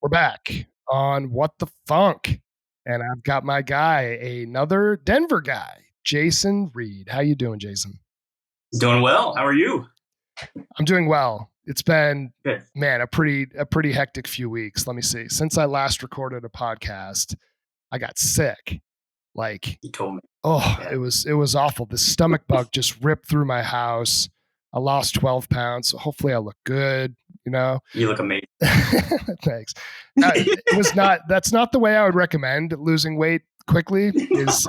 We're back on What the Funk. And I've got my guy, another Denver guy, Jason Reed. How you doing, Jason? Doing well. How are you? I'm doing well. It's been, Good. man, a pretty hectic few weeks. Let me see. Since I last recorded a podcast, I got sick. Like, You told me. oh, Yeah. it was awful. The stomach bug just ripped through my house. I lost 12 pounds. So hopefully I look good, you know. You look amazing. Thanks. That's not the way I would recommend losing weight quickly is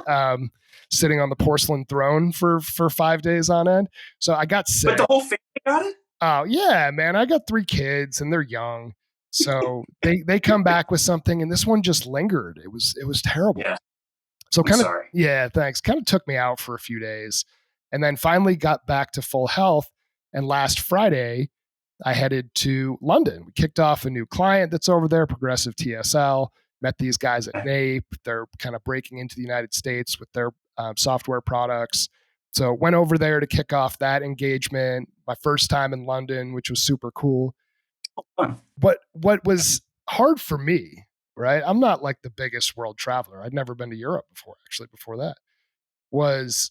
sitting on the porcelain throne for 5 days on end. So I got sick. But the whole family got it? Oh yeah, man. I got 3 kids and they're young. So they come back with something and this one just lingered. It was terrible. Yeah. So kind of, sorry. yeah, thanks. Kind of took me out for a few days and then finally got back to full health. And last Friday, I headed to London. We kicked off a new client that's over there, Progressive TSL, met these guys at NAPE. They're kind of breaking into the United States with their software products. So went over there to kick off that engagement, my first time in London, which was super cool. What was hard for me, right? I'm not like the biggest world traveler. I'd never been to Europe before, actually, before that. Was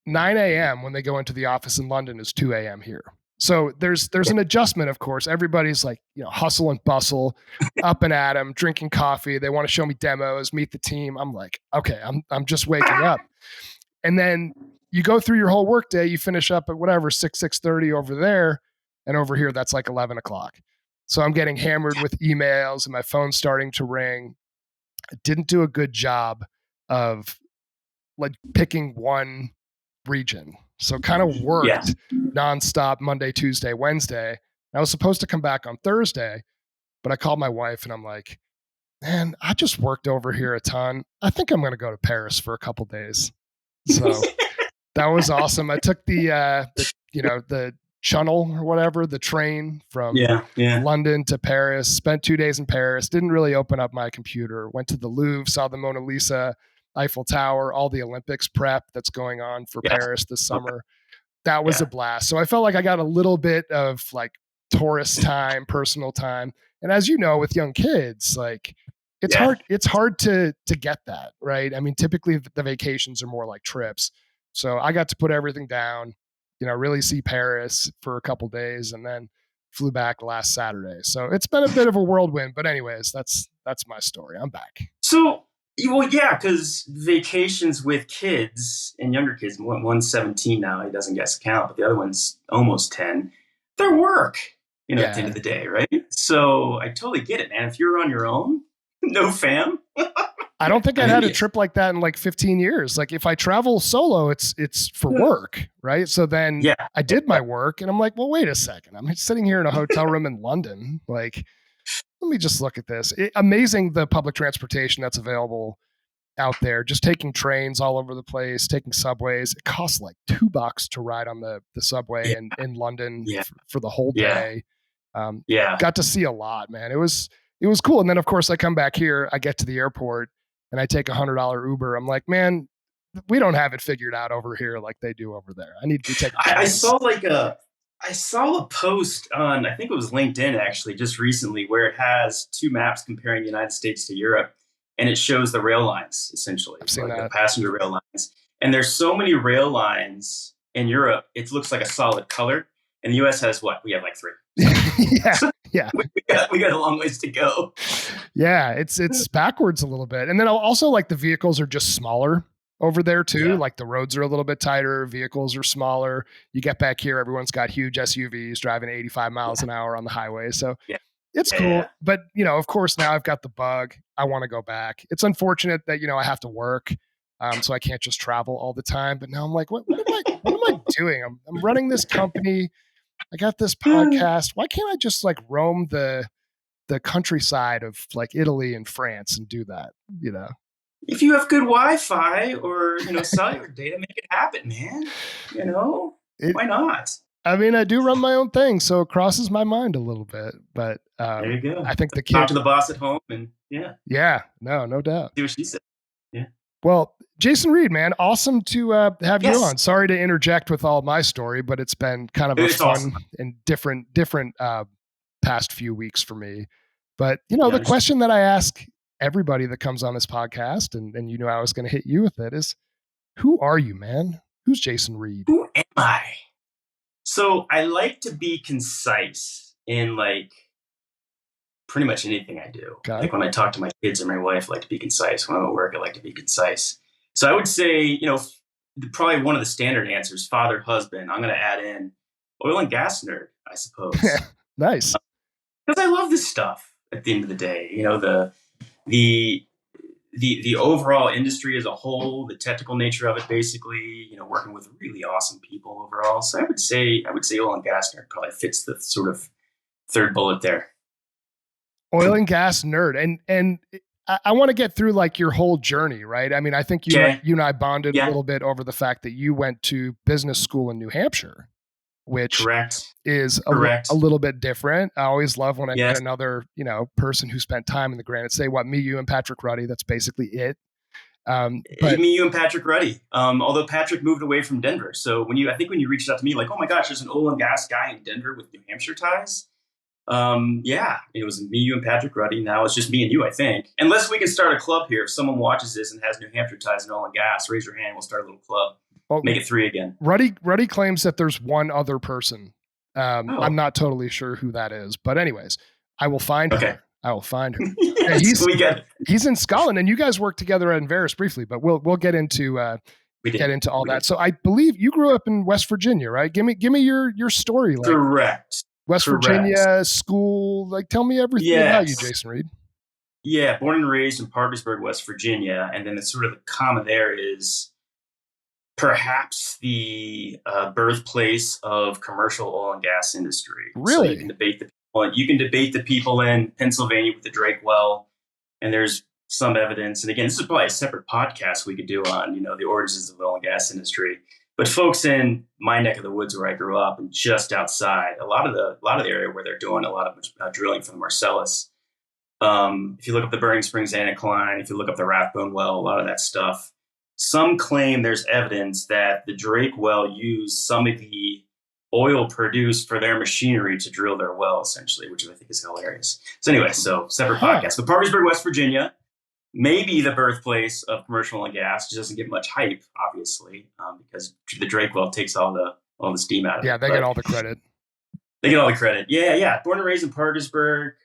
9 a.m. when they go into the office in London is 2 a.m. here. So there's an adjustment, of course. Everybody's like, hustle and bustle, up and at 'em, drinking coffee. They want to show me demos, meet the team. I'm like, okay, I'm just waking up. And then you go through your whole workday, you finish up at whatever, 6:30 over there. And over here, that's like 11 o'clock. So I'm getting hammered with emails and my phone's starting to ring. I didn't do a good job of like picking one region. So kind of worked nonstop Monday, Tuesday, Wednesday. I was supposed to come back on Thursday, but I called my wife and I'm like, man, I just worked over here a ton. I think I'm going to go to Paris for a couple days. So that was awesome. I took the channel or whatever, the train from London to Paris, spent 2 days in Paris, didn't really open up my computer, went to the Louvre, saw the Mona Lisa, Eiffel Tower, all the Olympics prep that's going on for Paris this summer. That was a blast. So I felt like I got a little bit of like tourist time, personal time. And as you know, with young kids, like it's hard to get that, right? I mean, typically the vacations are more like trips. So I got to put everything down, really see Paris for a couple days and then flew back last Saturday. So it's been a bit of a whirlwind, but anyways, that's my story. I'm back. So, well, yeah, because vacations with kids and younger kids, one's 17 now, he doesn't guess count, but the other one's almost 10. They're work, at the end of the day, right? So I totally get it, man. If you're on your own, no fam. I don't think I'd had a trip like that in like 15 years. Like if I travel solo, it's for work, right? So then I did my work and I'm like, well, wait a second. I'm sitting here in a hotel room in London. Like, let me just look at this. Amazing the public transportation that's available out there. Just taking trains all over the place, taking subways. It costs like $2 to ride on the subway in London for the whole day. Got to see a lot, man. It was cool. And then of course I come back here, I get to the airport and I take $100 Uber. I'm like, man, we don't have it figured out over here like they do over there. I need to be taking I saw a post on, I think it was LinkedIn actually, just recently, where it has two maps comparing the United States to Europe, and it shows the rail lines, essentially, I've seen that. the passenger rail lines. And there's so many rail lines in Europe, it looks like a solid color. And the US has what? We have like 3. Yeah. We got a long ways to go. Yeah, it's backwards a little bit. And then also like the vehicles are just smaller over there too. Yeah. Like the roads are a little bit tighter, vehicles are smaller. You get back here, everyone's got huge SUVs driving 85 miles an hour on the highway. So it's cool. Yeah. But, of course, now I've got the bug. I want to go back. It's unfortunate that, I have to work. So I can't just travel all the time. But now I'm like, what am I doing? I'm running this company. I got this podcast. Why can't I just like roam the countryside of like Italy and France and do that, If you have good Wi-Fi or, cellular data, make it happen, man. Why not? I mean, I do run my own thing, so it crosses my mind a little bit. But there you go. I think the kid talk to the boss at home, and no doubt. See what she said. Yeah. Well, Jason Reed, man, awesome to have you on. Sorry to interject with all my story, but it's been kind of a fun and different past few weeks for me. But, the question that I ask everybody that comes on this podcast, and I was going to hit you with it, is who are you, man? Who's Jason Reed? Who am I? So I like to be concise in pretty much anything I do. Okay. Like when I talk to my kids or my wife, I like to be concise. When I'm at work, I like to be concise. So I would say, probably one of the standard answers, father, husband. I'm going to add in oil and gas nerd, I suppose. Nice. Because I love this stuff at the end of the day. The overall industry as a whole, the technical nature of it, basically, working with really awesome people overall. So I would say oil and gas nerd probably fits the sort of third bullet there. Oil and gas nerd. And I want to get through your whole journey, right? I mean, I think you and I bonded a little bit over the fact that you went to business school in New Hampshire, which is a little bit different. I always love when I get another, person who spent time in the Granite State. Me, you, and Patrick Ruddy. That's basically it. But me, you, and Patrick Ruddy. Although Patrick moved away from Denver, so when you reached out to me, oh my gosh, there's an oil and gas guy in Denver with New Hampshire ties. It was me, you, and Patrick Ruddy. Now it's just me and you, I think. Unless we can start a club here. If someone watches this and has New Hampshire ties and oil and gas, raise your hand. We'll start a little club. Make it 3 again. Ruddy claims that there's one other person. I'm not totally sure who that is, but anyways, I will find her. I will find her. Yes, he's in Scotland, and you guys worked together at Enverus briefly, but we'll get into all that. So I believe you grew up in West Virginia, right? Give me your story. Correct. West Virginia school. Tell me everything about you, Jason Reed. Yeah, born and raised in Parkersburg, West Virginia, and then the sort of the comma there is perhaps the birthplace of commercial oil and gas industry. Really? So you can debate the people in Pennsylvania with the Drake well, and there's some evidence. And again, this is probably a separate podcast we could do on, the origins of the oil and gas industry. But folks in my neck of the woods where I grew up and just outside, a lot of the area where they're doing a lot of drilling from the Marcellus. If you look up the Burning Springs Anticline, if you look up the Rathbone well, a lot of that stuff. Some claim there's evidence that the Drake well used some of the oil produced for their machinery to drill their well, essentially, which I think is hilarious. So anyway, separate podcast. But Parkersburg, West Virginia, maybe the birthplace of commercial oil and gas. Just doesn't get much hype, obviously, because the Drake well takes all the steam out of it. Yeah, they get all the credit. They get all the credit. Yeah. Born and raised in Parkersburg.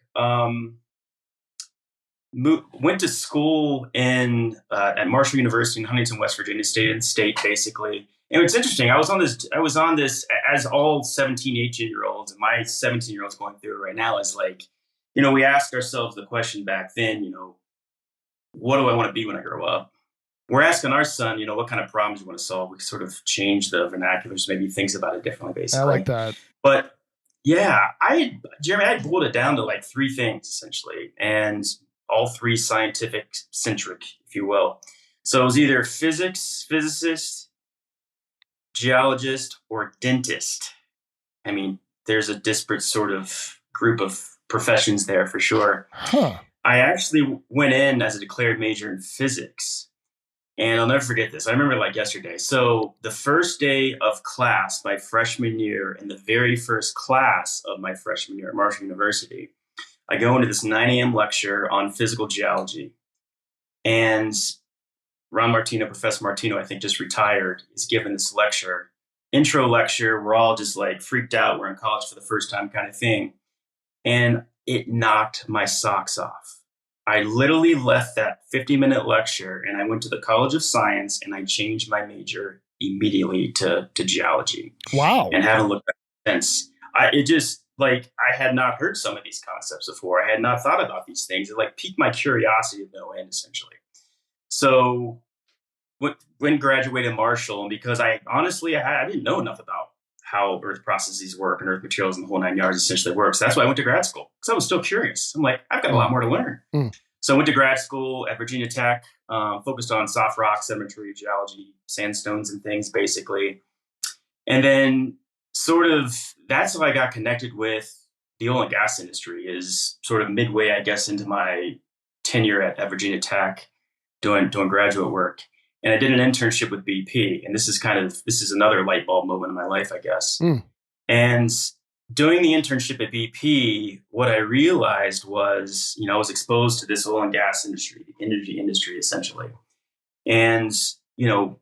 Went to school at Marshall University in Huntington, West Virginia, stayed in state basically. And it's interesting. I was on this as all 17, 18-year-olds, and my 17-year-old's going through it right now is we asked ourselves the question back then, what do I want to be when I grow up? We're asking our son, what kind of problems you want to solve. We sort of change the vernaculars, maybe thinks about it differently, basically. I like that. But yeah, Jeremy, I boiled it down to 3 things essentially, and all 3 scientific centric, if you will. So it was either physicist, geologist, or dentist. I mean, there's a disparate sort of group of professions there for sure. Huh. I actually went in as a declared major in physics. And I'll never forget this. I remember yesterday. So the first day of class my freshman year, and the very first class of my freshman year at Marshall University, I go into this 9 a.m. lecture on physical geology. And Ron Martino, Professor Martino, I think just retired, is giving this lecture, intro lecture. We're all just freaked out. We're in college for the first time kind of thing. And it knocked my socks off. I literally left that 50-minute lecture and I went to the College of Science and I changed my major immediately to geology. Wow. And haven't looked back since. I had not heard some of these concepts before. I had not thought about these things. It piqued my curiosity to no end, essentially. So when graduated Marshall, and because I didn't know enough about how earth processes work and earth materials and the whole 9 yards essentially works. That's why I went to grad school, because I was still curious. I'm I've got a lot more to learn. So I went to grad school at Virginia Tech, focused on soft rock, sedimentary geology, sandstones and things, basically. And then sort of that's how I got connected with the oil and gas industry, is sort of midway, I guess, into my tenure at Virginia Tech, doing graduate work. And I did an internship with BP. And this is another light bulb moment in my life, I guess. And doing the internship at BP, what I realized was, I was exposed to this oil and gas industry, the energy industry, essentially. And, you know,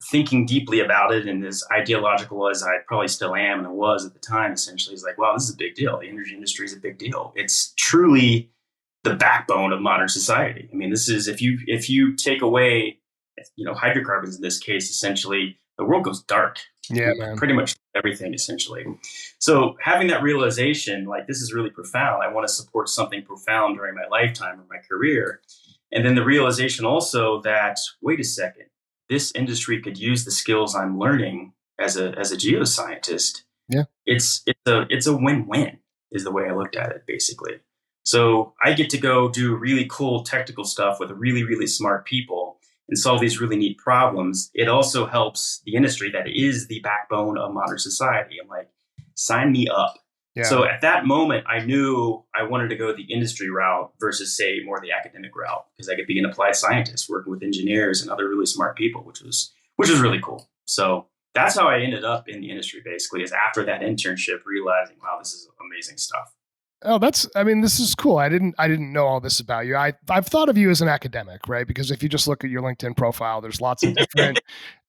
thinking deeply about it and as ideological as I probably still am and I was at the time, essentially, is like, wow, this is a big deal. The energy industry is a big deal. It's truly the backbone of modern society. I mean, this is, if you take away, hydrocarbons in this case, essentially, the world goes dark. Yeah, man. Pretty much everything, essentially. So having that realization, like, this is really profound. I want to support something profound during my lifetime or my career. And then the realization also that, wait a second, this industry could use the skills I'm learning as a geoscientist. Yeah. It's a win-win is the way I looked at it, basically. So I get to go do really cool technical stuff with really, really smart people and solve these really neat problems. It also helps the industry that is the backbone of modern society. I'm like, sign me up. Yeah. So at that moment, I knew I wanted to go the industry route versus, say, more the academic route, because I could be an applied scientist working with engineers and other really smart people, which was really cool. So that's how I ended up in the industry, basically, is after that internship, realizing, wow, this is amazing stuff. Oh, this is cool. I didn't know all this about you. I've thought of you as an academic, right? Because if you just look at your LinkedIn profile, there's lots of different,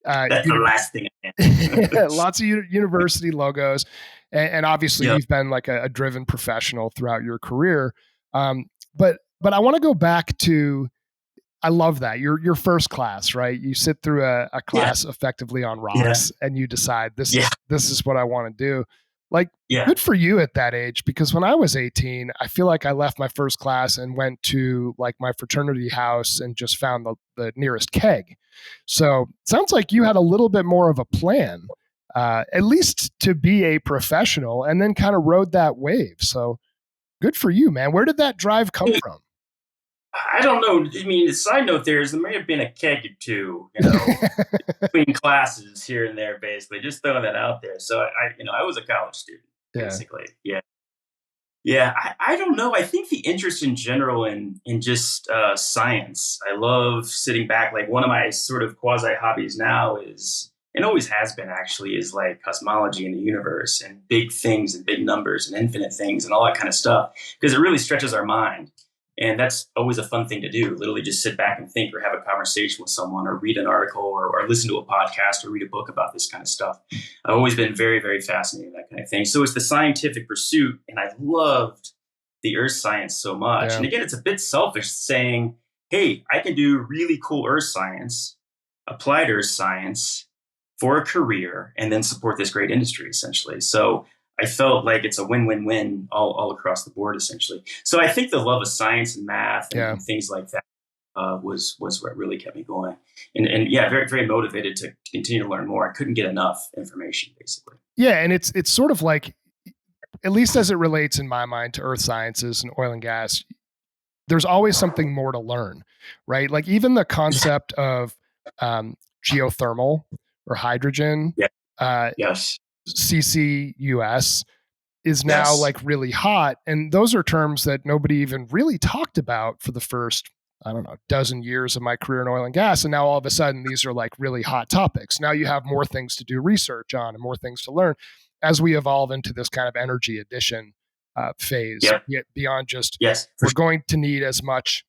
that's the last thing. Lots of university logos. And obviously you've been like a driven professional throughout your career. But I want to go back to, I love that your first class, right? You sit through a class effectively on rocks and you decide this is what I want to do. Like, good for you at that age, because when I was 18, I feel like I left my first class and went to like my fraternity house and just found the nearest keg. So it sounds like you had a little bit more of a plan, at least to be a professional, and then kind of rode that wave. So good for you, man. Where did that drive come from? I don't know. I mean, the side note there may have been a keg or two, between classes here and there, basically, just throwing that out there. So I was a college student, basically. Yeah. I don't know. I think the interest in general in just science, I love sitting back. Like, one of my sort of quasi hobbies now is, and always has been actually, is like cosmology in the universe and big things and big numbers and infinite things and all that kind of stuff, because it really stretches our mind. And that's always a fun thing to do, literally just sit back and think, or have a conversation with someone, or read an article, or listen to a podcast, or read a book about this kind of stuff. I've always been very, very fascinated with that kind of thing. So it's the scientific pursuit, and I loved the earth science so much. Yeah. And again, it's a bit selfish saying, hey, I can do really cool earth science, applied earth science for a career, and then support this great industry, essentially. So I felt like it's a win-win-win all across the board, essentially. So I think the love of science and math and things like that was what really kept me going. And very, very motivated to continue to learn more. I couldn't get enough information, basically. Yeah, and it's sort of like, at least as it relates in my mind to earth sciences and oil and gas, there's always something more to learn, right? Like, even the concept of geothermal or hydrogen. Yes. CCUS is now like really hot. And those are terms that nobody even really talked about for the first, I don't know, dozen years of my career in oil and gas. And now all of a sudden these are like really hot topics. Now you have more things to do research on and more things to learn as we evolve into this kind of energy addition phase, beyond just we're going to need as much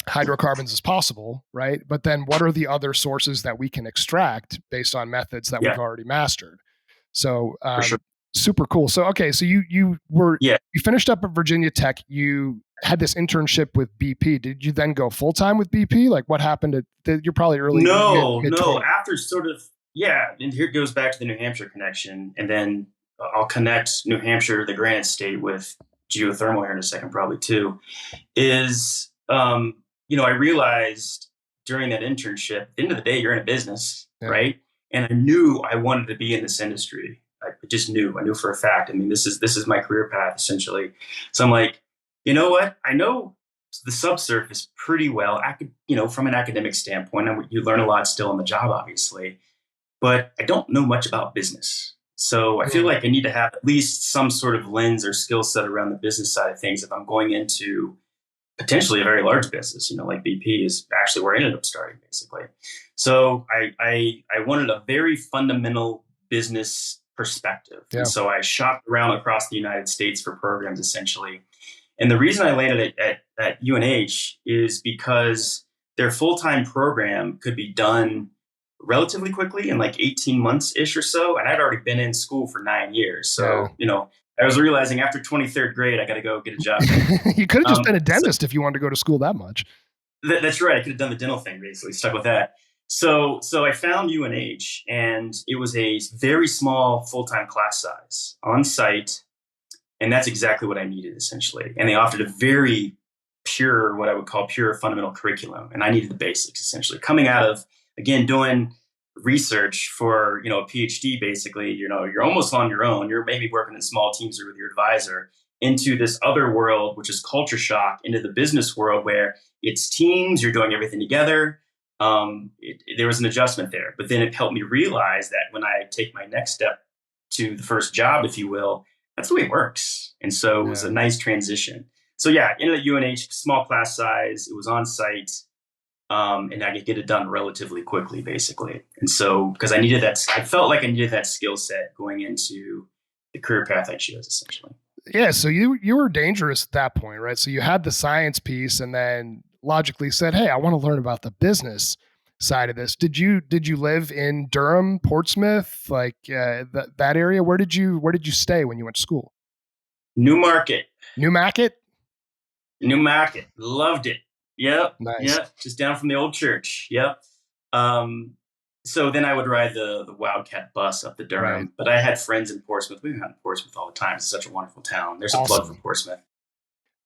hydrocarbons as possible, right? But then what are the other sources that we can extract based on methods that we've already mastered? So super cool. So, okay. So you finished up at Virginia Tech. You had this internship with BP. Did you then go full time with BP? Like, what happened you're probably early. No. After sort of, and here it goes back to the New Hampshire connection. And then I'll connect New Hampshire, the Granite State, with geothermal here in a second, probably too, is, I realized during that internship, at the end of the day, you're in a business, right? And I knew I wanted to be in this industry. I just knew. I knew for a fact. I mean, this is my career path, essentially. So I'm like, you know what? I know the subsurface pretty well. From an academic standpoint, you learn a lot still on the job, obviously. But I don't know much about business. So I feel like I need to have at least some sort of lens or skill set around the business side of things if I'm going into potentially a very large business, like BP is actually where I ended up starting, basically. So I wanted a very fundamental business perspective. Yeah. And so I shopped around across the United States for programs essentially. And the reason I landed at UNH is because their full-time program could be done relatively quickly in like 18 months ish or so. And I'd already been in school for 9 years. So, I was realizing after 23rd grade, I got to go get a job. You could have just been a dentist if you wanted to go to school that much. That's right. I could have done the dental thing, basically, stuck with that. So I found UNH, and it was a very small full-time class size on site. And that's exactly what I needed, essentially. And they offered a very pure, what I would call pure fundamental curriculum. And I needed the basics, essentially. Coming out of, again, doing research for, a PhD, basically, you're almost on your own. You're maybe working in small teams or with your advisor, into this other world, which is culture shock, into the business world where it's teams, you're doing everything together. There was an adjustment there. But then it helped me realize that when I take my next step to the first job, if you will, that's the way it works. And so it was a nice transition. So yeah, into the UNH, small class size, it was on site. And I could get it done relatively quickly, basically. And so, because I felt like I needed that skill set going into the career path I chose, essentially. Yeah. So you were dangerous at that point, right? So you had the science piece and then logically said, hey, I want to learn about the business side of this. Did you live in Durham, Portsmouth, like that area? Where did you stay when you went to school? Newmarket. Newmarket? Loved it. Yep. Nice. Yep. Just down from the old church. Yep. So then I would ride the Wildcat bus up to Durham. Right. But I had friends in Portsmouth. We went out in Portsmouth all the time. It's such a wonderful town. There's a plug for Portsmouth.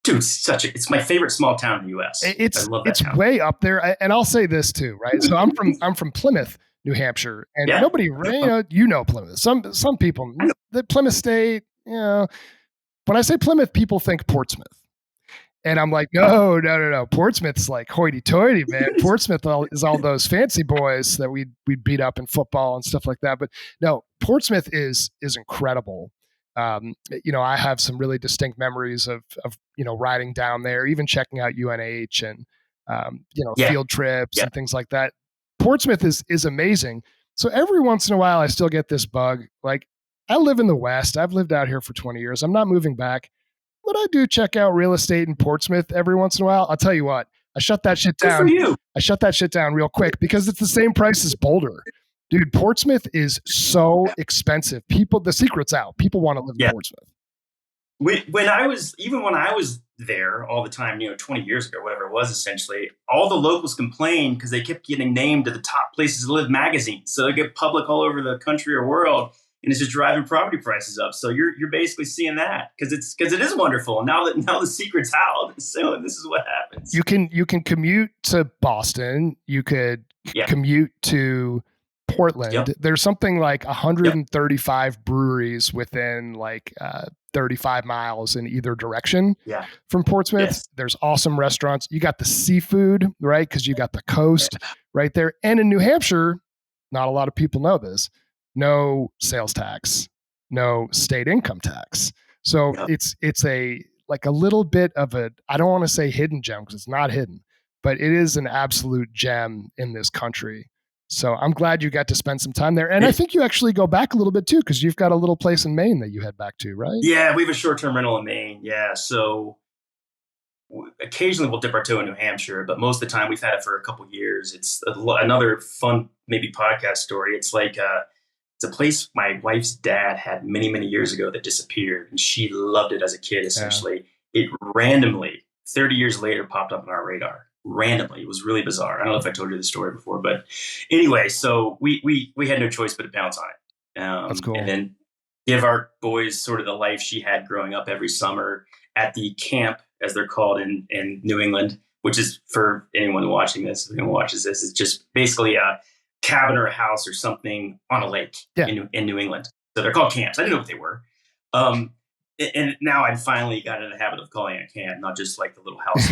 Dude, it's my favorite small town in the U.S. I love that town. Way up there. And I'll say this too, right? So I'm from Plymouth, New Hampshire, and nobody, Plymouth. Some people, the Plymouth State, when I say Plymouth, people think Portsmouth. And I'm like, no. Portsmouth's like hoity-toity, man. Portsmouth is all those fancy boys that we'd beat up in football and stuff like that. But no, Portsmouth is incredible. I have some really distinct memories of riding down there, even checking out UNH and field trips and things like that. Portsmouth is amazing. So every once in a while, I still get this bug. Like, I live in the West. I've lived out here for 20 years. I'm not moving back. But I do check out real estate in Portsmouth every once in a while. I'll tell you what, I shut that shit down. Good for you. I shut that shit down real quick because it's the same price as Boulder. Dude, Portsmouth is so expensive. The secret's out. People want to live in Portsmouth. When I was there all the time, 20 years ago, whatever it was, essentially, all the locals complained because they kept getting named to the top places to live magazines. So they get public all over the country or world. And it's just driving property prices up. So you're basically seeing that because it is wonderful. And now the secret's out, so this is what happens. You can commute to Boston. You could commute to Portland. Yep. There's something like 135 breweries within like 35 miles in either direction from Portsmouth. Yes. There's awesome restaurants. You got the seafood, right? Because you got the coast right there. And in New Hampshire, not a lot of people know this. No sales tax, no state income tax. So it's a little bit of I don't want to say hidden gem because it's not hidden, but it is an absolute gem in this country. So I'm glad you got to spend some time there. And I think you actually go back a little bit too, because you've got a little place in Maine that you head back to, right? Yeah, we have a short-term rental in Maine. Yeah. So occasionally we'll dip our toe in New Hampshire, but most of the time we've had it for a couple of years. It's another fun, maybe podcast story. It's like, it's a place my wife's dad had many, many years ago that disappeared, and she loved it as a kid, essentially. Yeah. It randomly, 30 years later, popped up on our radar. Randomly. It was really bizarre. I don't know if I told you the story before, but anyway, so we had no choice but to bounce on it. That's cool. And then give our boys sort of the life she had growing up every summer at the camp, as they're called in New England, which is, for anyone watching this, who watches this, is just basically a cabin or a house or something on a lake in New England. So they're called camps. I didn't know what they were. And now I've finally got in the habit of calling it a camp, not just like the little house.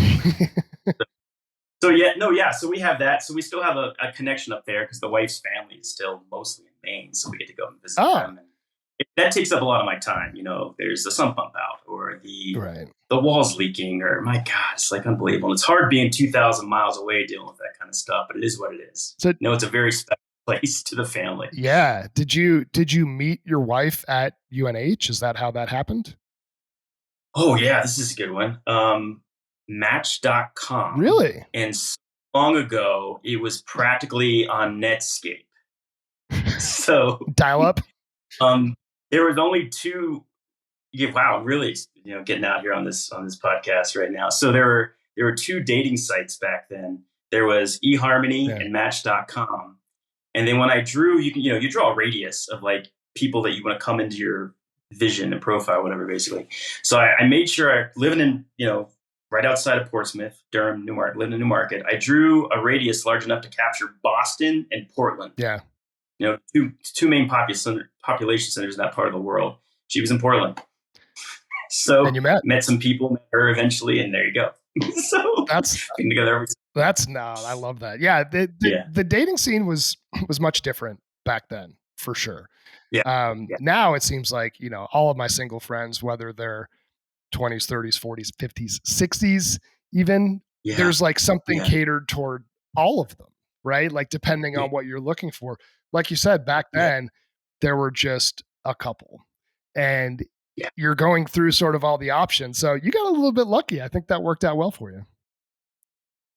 So we have that. So we still have a connection up there because the wife's family is still mostly in Maine. So we get to go and visit them. And that takes up a lot of my time. There's the sump pump out or the walls leaking, or my God, it's like unbelievable. And it's hard being 2,000 miles away dealing with that kind of stuff, but it is what it is. So it's a very special place to the family. Yeah. Did you meet your wife at UNH? Is that how that happened? Oh yeah, this is a good one. Match.com. Really? And so long ago, it was practically on Netscape. So Dial up? there was only two. Yeah, wow, really, getting out here on this podcast right now. So there were two dating sites back then. There was eHarmony and Match.com. And then when I drew, you draw a radius of like people that you want to come into your vision and profile, whatever, basically. So I made sure I living in, right outside of Portsmouth, Durham, Newmarket, living in Newmarket. I drew a radius large enough to capture Boston and Portland. Yeah. Two main population centers in that part of the world. She was in Portland. So and you met some people, met her eventually, and there you go. So that's been together. I love that. Yeah, the dating scene was much different back then, for sure. Yeah. Now it seems like, all of my single friends, whether they're 20s, 30s, 40s, 50s, 60s, even, there's like something catered toward all of them, right? Like depending on what you're looking for. Like you said, back then, there were just a couple. And you're going through sort of all the options. So you got a little bit lucky. I think that worked out well for you.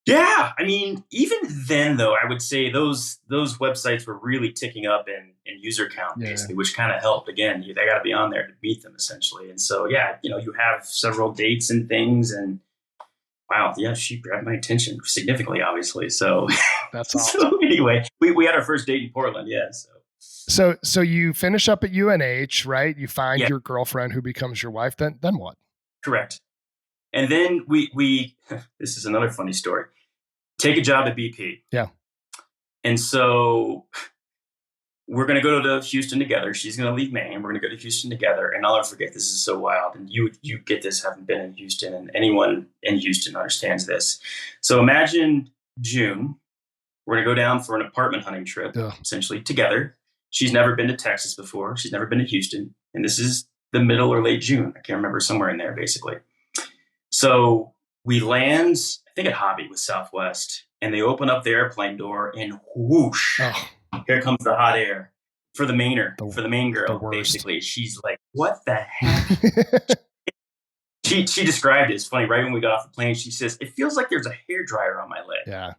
Yeah. I mean, even then, though, I would say those websites were really ticking up in user count, basically, which kind of helped. Again, they got to be on there to meet them, essentially. And so, you have several dates and things. And wow, she grabbed my attention significantly, obviously. So that's awesome. So anyway, we had our first date in Portland. Yeah. So you finish up at UNH, right? You find your girlfriend who becomes your wife. Then what? Correct. And then we this is another funny story. Take a job at BP. Yeah. And so we're going to go to Houston together. She's going to leave Maine. We're going to go to Houston together. And I'll never forget, this is so wild. And you get this, having been in Houston, and anyone in Houston understands this. So imagine June. We're going to go down for an apartment hunting trip, essentially together. She's never been to Texas before. She's never been to Houston. And this is the middle or late June. I can't remember, somewhere in there, basically. So we land, I think at Hobby with Southwest, and they open up the airplane door and whoosh, here comes the hot air for the Mainer, for the Maine girl, basically. She's like, what the heck? She described it. It's funny. Right when we got off the plane, she says, it feels like there's a hairdryer on my leg. Yeah.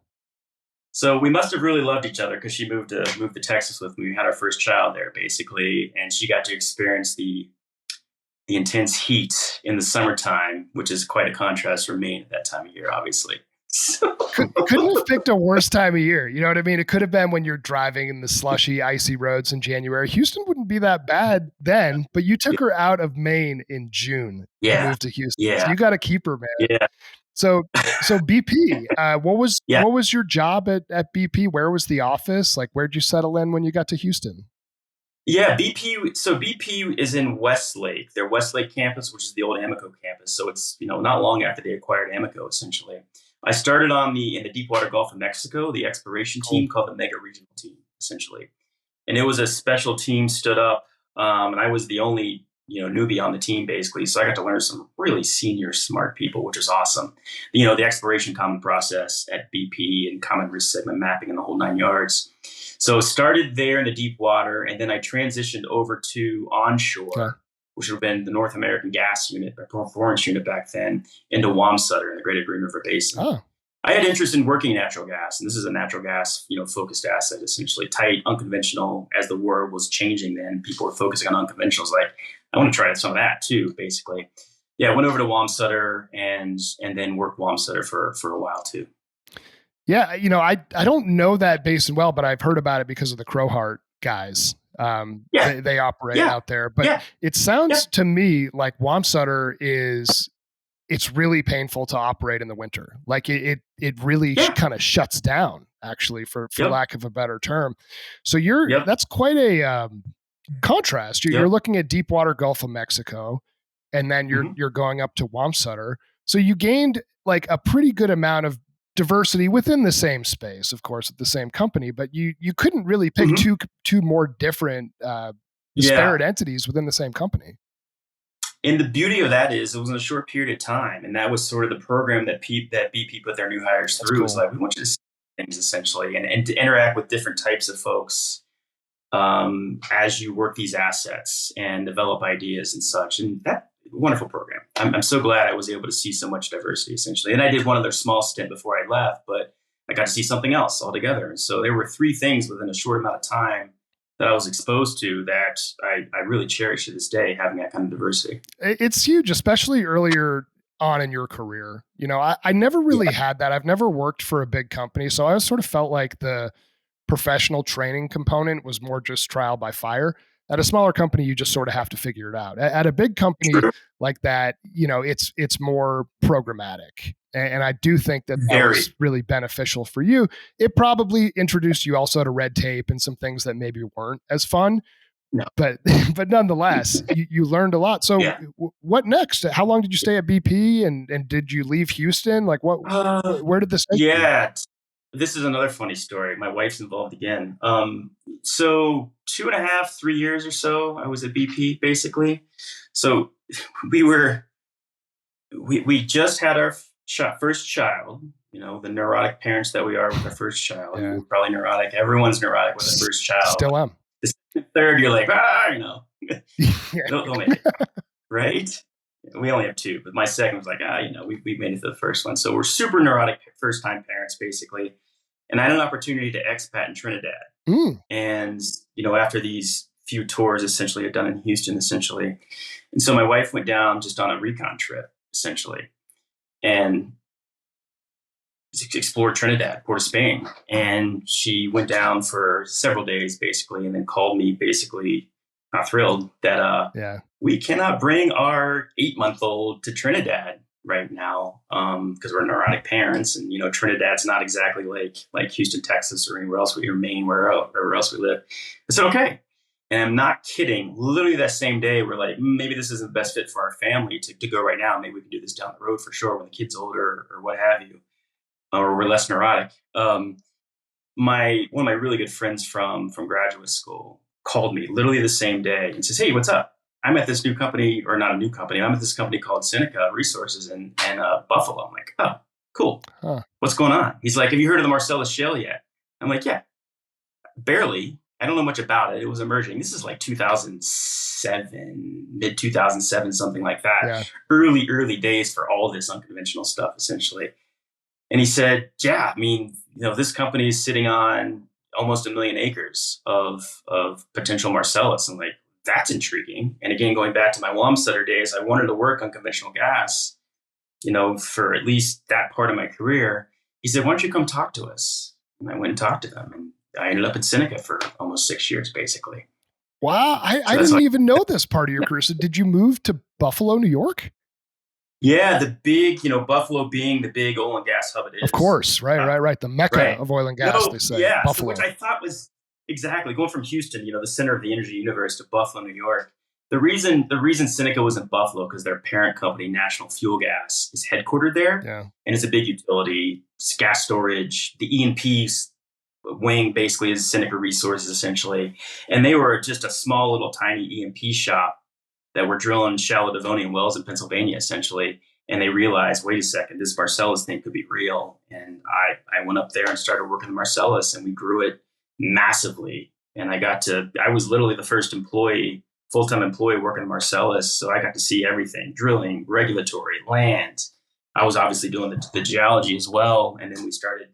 So we must have really loved each other, because she moved to Texas with me. We had our first child there, basically, and she got to experience the intense heat in the summertime, which is quite a contrast for Maine at that time of year, obviously. So. Couldn't have picked a worse time of year. You know what I mean? It could have been when you're driving in the slushy, icy roads in January. Houston wouldn't be that bad then, but you took her out of Maine in June and moved to Houston. Yeah. So you got to keep her, man. Yeah. So BP, what was your job at BP? Where was the office? Like, where'd you settle in when you got to Houston? Yeah, BP. So BP is in Westlake, their Westlake campus, which is the old Amoco campus. So it's, not long after they acquired Amoco, essentially. I started in the Deepwater Gulf of Mexico, the exploration team called the Mega Regional Team, essentially. And it was a special team stood up, and I was the only newbie on the team, basically. So I got to learn some really senior, smart people, which was awesome. The exploration common process at BP and common risk segment mapping and the whole 9 yards. So started there in the deep water, and then I transitioned over to onshore, which would have been the North American gas unit, or performance unit back then, into Wamsutter in the Greater Green River Basin. Oh. I had interest in working natural gas, and this is a natural gas, focused asset, essentially tight, unconventional. As the world was changing, then people were focusing on unconventionals. Like, I want to try some of that too, basically. Yeah, went over to Wamsutter and then worked Wamsutter for a while too. Yeah, I don't know that basin well, but I've heard about it because of the Crowheart guys. They operate out there, but it sounds to me like Wamsutter it's really painful to operate in the winter. Like it really kind of shuts down, actually, for lack of a better term. So that's quite a contrast. You're looking at Deepwater Gulf of Mexico, and then you're going up to Wamsutter. So you gained like a pretty good amount of diversity within the same space, of course, at the same company, but you couldn't really pick two more different disparate entities within the same company. And the beauty of that is it was in a short period of time, and that was sort of the program that BP put their new hires through. Cool. It's like, we want you to see things essentially, and to interact with different types of folks as you work these assets and develop ideas and such. And that wonderful program. I'm so glad I was able to see so much diversity essentially. And I did one other small stint before I left, but I got to see something else altogether. And so there were three things within a short amount of time that I was exposed to that I really cherish to this day, having that kind of diversity. It's huge, especially earlier on in your career. I never really had that. I've never worked for a big company. So I always sort of felt like the professional training component was more just trial by fire. At a smaller company, you just sort of have to figure it out. At a big company like that, it's more programmatic. And I do think that was really beneficial for you. It probably introduced you also to red tape and some things that maybe weren't as fun. No. But nonetheless, you learned a lot. So what next? How long did you stay at BP and did you leave Houston? Like where did this take you? This is another funny story. My wife's involved again. So 2.5, 3 years or so, I was at BP basically. So we just had our first child, the neurotic parents that we are with our first child. Yeah. We're probably neurotic. Everyone's neurotic with their first child. Still am. The third, you're like, don't make it. Right? We only have two, but my second was like, we made it to the first one. So we're super neurotic first-time parents, basically. And I had an opportunity to expat in Trinidad. And, after these few tours, essentially, I've done in Houston, essentially. And so my wife went down just on a recon trip, essentially, and explored Trinidad, Port of Spain. And she went down for several days, basically, and then called me, basically, not thrilled that we cannot bring our 8-month-old to Trinidad right now because we're neurotic parents, and Trinidad's not exactly like Houston, Texas, or anywhere else, or Maine, wherever else we live. I said okay, and I'm not kidding. Literally that same day, we're like, maybe this isn't the best fit for our family to go right now. Maybe we can do this down the road for sure when the kid's older or what have you, or we're less neurotic. One of my really good friends from graduate school called me literally the same day and says, "Hey, what's up? I'm at this new company, or not a new company. I'm at this company called Seneca Resources in Buffalo." I'm like, "Oh, cool. Huh. What's going on?" He's like, "Have you heard of the Marcellus Shale yet?" I'm like, "Yeah, barely. I don't know much about it. It was emerging." This is like 2007, mid 2007, something like that. Yeah. Early days for all this unconventional stuff, essentially. And he said, "Yeah, I mean, this company is sitting on almost 1 million acres of potential Marcellus." I'm like, that's intriguing. And again, going back to my Wamsutter days, I wanted to work on conventional gas, for at least that part of my career. He said, "Why don't you come talk to us?" And I went and talked to them, and I ended up in Seneca for almost 6 years, basically. Wow. I didn't even know this part of your career. So did you move to Buffalo, New York? Yeah, the big, Buffalo being the big oil and gas hub it is. Of course. Right. The mecca of oil and gas, they say. Yeah, Buffalo. So which I thought was exactly going from Houston, the center of the energy universe, to Buffalo, New York. The reason Seneca was in Buffalo, because their parent company, National Fuel Gas, is headquartered there. Yeah. And it's a big utility, it's gas storage. The E&P's wing basically is Seneca Resources, essentially. And they were just a small little tiny E&P shop that were drilling shallow Devonian wells in Pennsylvania, essentially. And they realized, wait a second, this Marcellus thing could be real. And I went up there and started working the Marcellus, and we grew it massively. And I was literally the first full-time employee working the Marcellus. So I got to see everything: drilling, regulatory, land. I was obviously doing the geology as well. And then we started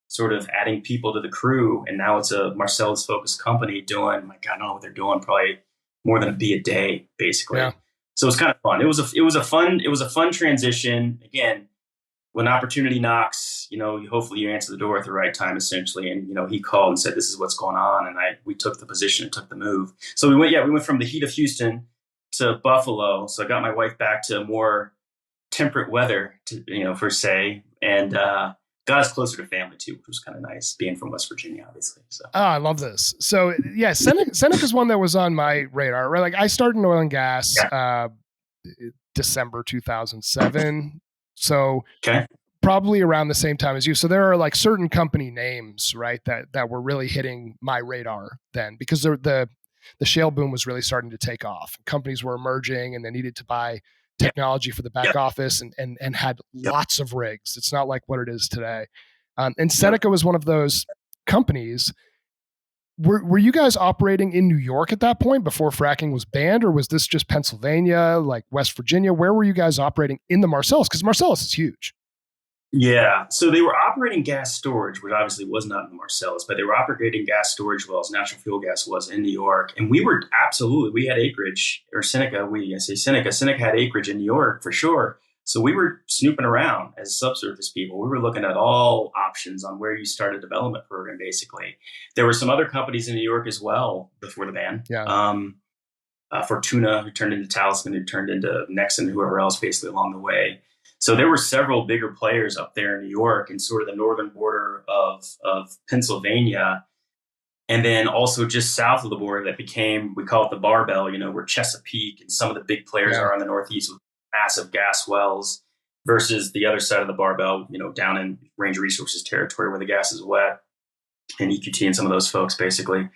sort of adding people to the crew. And now it's a Marcellus focused company doing, I don't know what they're doing, probably more than a B a day, basically. Yeah. So it's kind of fun. It was a fun transition. Again, when opportunity knocks, hopefully you answer the door at the right time, essentially. And, he called and said, "This is what's going on." And we took the position and took the move. So we went from the heat of Houston to Buffalo. So I got my wife back to more temperate weather, per se, and got us closer to family too, which was kind of nice, being from West Virginia, obviously. So. Oh, I love this. So yeah, Seneca's one that was on my radar, right? Like I started in oil and gas, December 2007. So probably around the same time as you. So there are like certain company names, right, that were really hitting my radar then, because the shale boom was really starting to take off. Companies were emerging and they needed to buy technology for the back office and had lots of rigs. It's not like what it is today. And Seneca was one of those companies. Were you guys operating in New York at that point before fracking was banned, or was this just Pennsylvania, like West Virginia? Where were you guys operating in the Marcellus? Because Marcellus is huge. Yeah. So they were operating gas storage, which obviously was not in the Marcellus, but they were operating gas storage wells, natural fuel gas was in New York. And we were we had acreage, or Seneca, Seneca had acreage in New York for sure. So we were snooping around as subsurface people. We were looking at all options on where you start a development program, basically. There were some other companies in New York as well before the ban. Yeah. Fortuna, who turned into Talisman, who turned into Nexen, whoever else basically along the way. So there were several bigger players up there in New York and sort of the northern border of Pennsylvania. And then also just south of the border that became, we call it the barbell, where Chesapeake and some of the big players are in the Northeast with massive gas wells versus the other side of the barbell, down in Ranger Resources territory where the gas is wet, and EQT and some of those folks basically.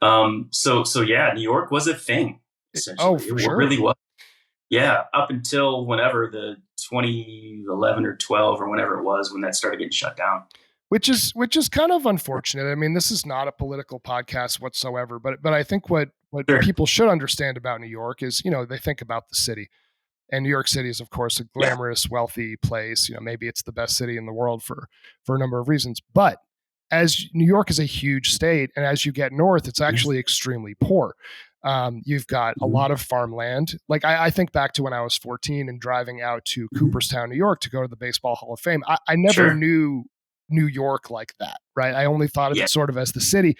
So yeah, New York was a thing. Essentially. Oh, for sure. It really was. Yeah, up until whenever the 2011 or 12 or whenever it was when that started getting shut down. Which is kind of unfortunate. I mean, this is not a political podcast whatsoever, but I think what people should understand about New York is, they think about the city. And New York City is, of course, a glamorous, wealthy place. Maybe it's the best city in the world for a number of reasons. But as New York is a huge state, and as you get north, it's actually extremely poor. You've got a lot of farmland. Like I think back to when I was 14 and driving out to Cooperstown, New York to go to the Baseball Hall of Fame. I never knew New York like that, right? I only thought of it sort of as the city,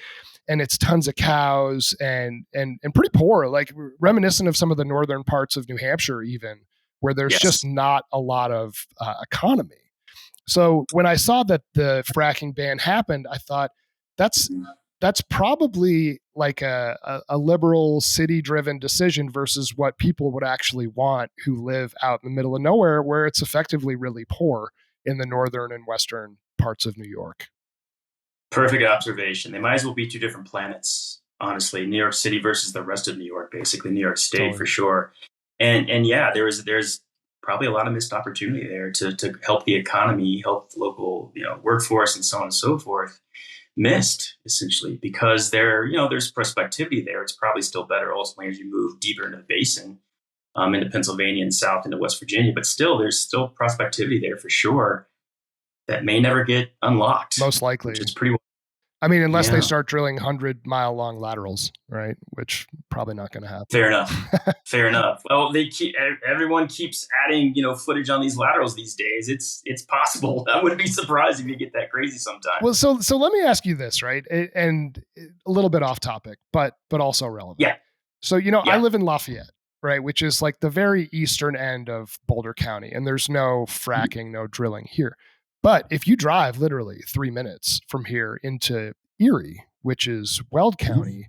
and it's tons of cows and pretty poor, like reminiscent of some of the northern parts of New Hampshire, even where there's just not a lot of economy. So when I saw that the fracking ban happened, I thought that's probably like a liberal city-driven decision versus what people would actually want who live out in the middle of nowhere, where it's effectively really poor in the northern and western parts of New York. Perfect observation. They might as well be two different planets, honestly. New York City versus the rest of New York, basically New York State for sure. And yeah, there's probably a lot of missed opportunity there to help the economy, help the local workforce, and so on and so forth. Missed essentially because there's prospectivity there. It's probably still better ultimately as you move deeper into the basin, into Pennsylvania and south into West Virginia. But still, there's still prospectivity there for sure that may never get unlocked. Most likely, which is pretty. I mean, unless they start drilling 100-mile long laterals, right? Which probably not going to happen. Fair enough. Fair enough. Well, everyone keeps adding, footage on these laterals these days. It's possible. I wouldn't be surprised if you get that crazy sometime. Well, so let me ask you this, right? And a little bit off topic, but also relevant. Yeah. So, I live in Lafayette, right? Which is like the very eastern end of Boulder County, and there's no fracking, no drilling here. But if you drive literally 3 minutes from here into Erie, which is Weld County,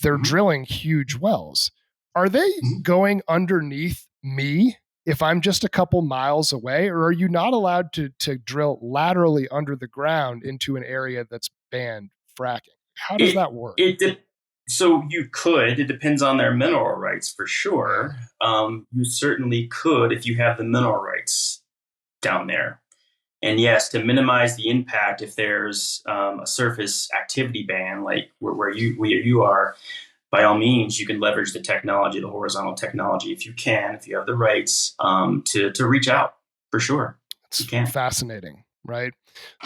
they're drilling huge wells. Are they going underneath me if I'm just a couple miles away, or are you not allowed to drill laterally under the ground into an area that's banned fracking? How does that work? So you could. It depends on their mineral rights for sure. You certainly could if you have the mineral rights down there. And yes, to minimize the impact, if there's a surface activity ban, like where you are, by all means, you can leverage the technology, the horizontal technology, if you have the rights to reach out for sure. It's fascinating, right?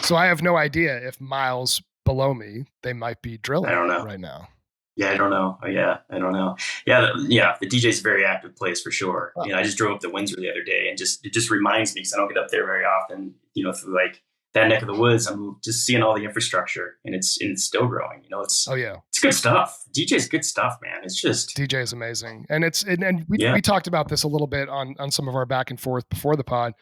So I have no idea if miles below me they might be drilling right now. Yeah, I don't know. I don't know. Yeah, the DJ is a very active place for sure. Oh. I just drove up to Windsor the other day, and it just reminds me because I don't get up there very often. Through like that neck of the woods, I'm just seeing all the infrastructure, and it's still growing. It's good stuff. DJ is good stuff, man. It's just DJ is amazing, and we talked about this a little bit on some of our back and forth before the pod.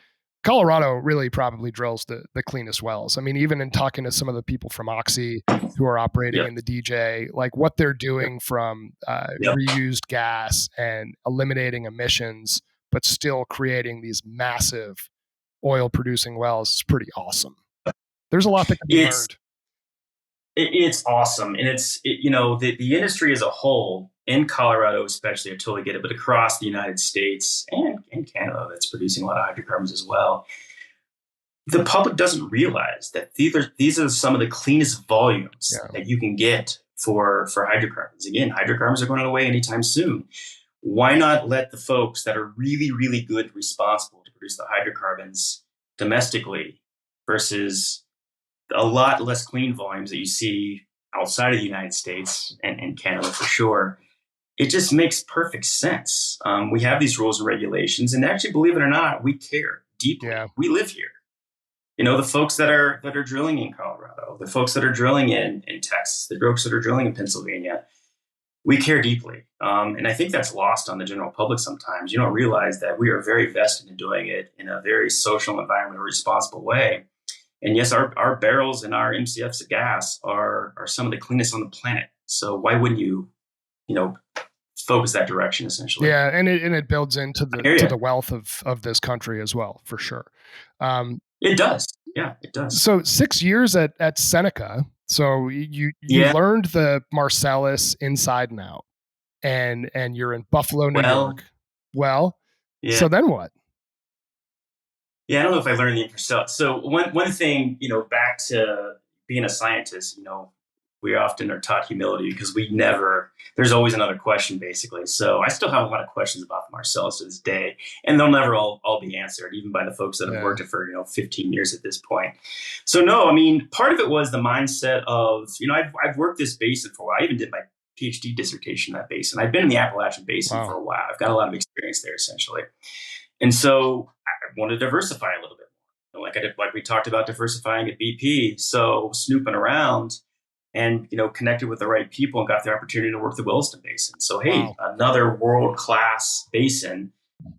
Colorado really probably drills the cleanest wells. I mean, even in talking to some of the people from Oxy who are operating in the DJ, like what they're doing from reused gas and eliminating emissions, but still creating these massive oil producing wells is pretty awesome. There's a lot that can be learned. It's awesome. And the industry as a whole, in Colorado especially, I totally get it, but across the United States and Canada, that's producing a lot of hydrocarbons as well. the public doesn't realize that these are some of the cleanest volumes Yeah. that you can get for hydrocarbons. Again, hydrocarbons are going away anytime soon. Why not let the folks that are really, really good and responsible to produce the hydrocarbons domestically versus a lot less clean volumes that you see outside of the United States and Canada for sure. It just makes perfect sense. We have these rules and regulations, and actually, believe it or not, we care deeply. Yeah. We live here. The folks that are drilling in Colorado, the folks that are drilling in Texas, the folks that are drilling in Pennsylvania, we care deeply. And I think that's lost on the general public sometimes. You don't realize that we are very vested in doing it in a very social, environmentally responsible way. And yes, our barrels and our MCFs of gas are some of the cleanest on the planet. So why wouldn't you focus that direction essentially? Yeah, and it builds into the wealth of this country as well, for sure. It does. Yeah, it does. So 6 years at Seneca. So you learned the Marcellus inside and out, and you're in Buffalo, New York. Well, yeah. So then what? Yeah, I don't know if I learned the Marcellus. So one thing, back to being a scientist, we often are taught humility because there's always another question, basically. So I still have a lot of questions about the Marcellus to this day, and they'll never all be answered, even by the folks that have worked it for, 15 years at this point. So no, I mean, part of it was the mindset of, I've worked this basin for a while. I even did my PhD dissertation in that basin. I've been in the Appalachian Basin for a while. I've got a lot of experience there, essentially. And so I want to diversify a little bit more, like we talked about diversifying at BP. So snooping around, and connected with the right people and got the opportunity to work the Williston Basin. So hey, another world-class basin.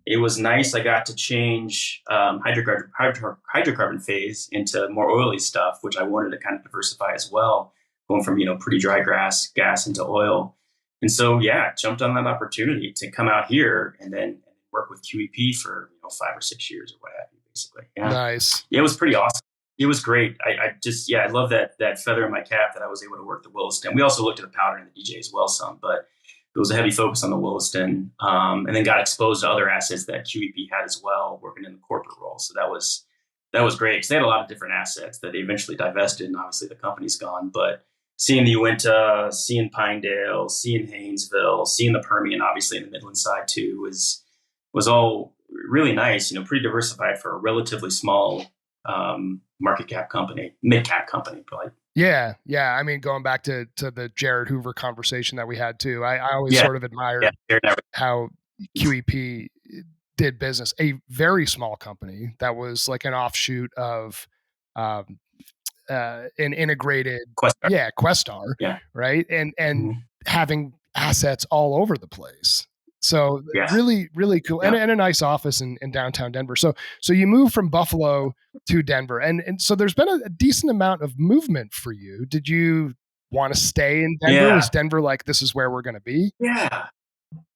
It was nice. I got to change hydrocarbon phase into more oily stuff, which I wanted to kind of diversify as well, going from pretty dry gas into oil. And so jumped on that opportunity to come out here and then work with QEP for 5 or 6 years or what have you, basically. Yeah. Nice. Yeah, it was pretty awesome. It was great. I love that feather in my cap that I was able to work the Williston. We also looked at the Powder and the DJ as well some, but it was a heavy focus on the Williston, and then got exposed to other assets that QEP had as well, working in the corporate role. So that was great because they had a lot of different assets that they eventually divested, and obviously the company's gone. But seeing the Uinta, seeing Pinedale, seeing Haynesville, seeing the Permian, obviously in the Midland side too, was all really nice. Pretty diversified for a relatively small market cap company, mid cap company, probably. Yeah. I mean, going back to the Jared Hoover conversation that we had too, I always sort of admired how QEP did business. A very small company that was like an offshoot of an integrated Questar, right, and having assets all over the place. So really, really cool. And a nice office in downtown Denver. So you moved from Buffalo to Denver. And so there's been a decent amount of movement for you. Did you want to stay in Denver? Yeah. Was Denver like, this is where we're going to be? Yeah.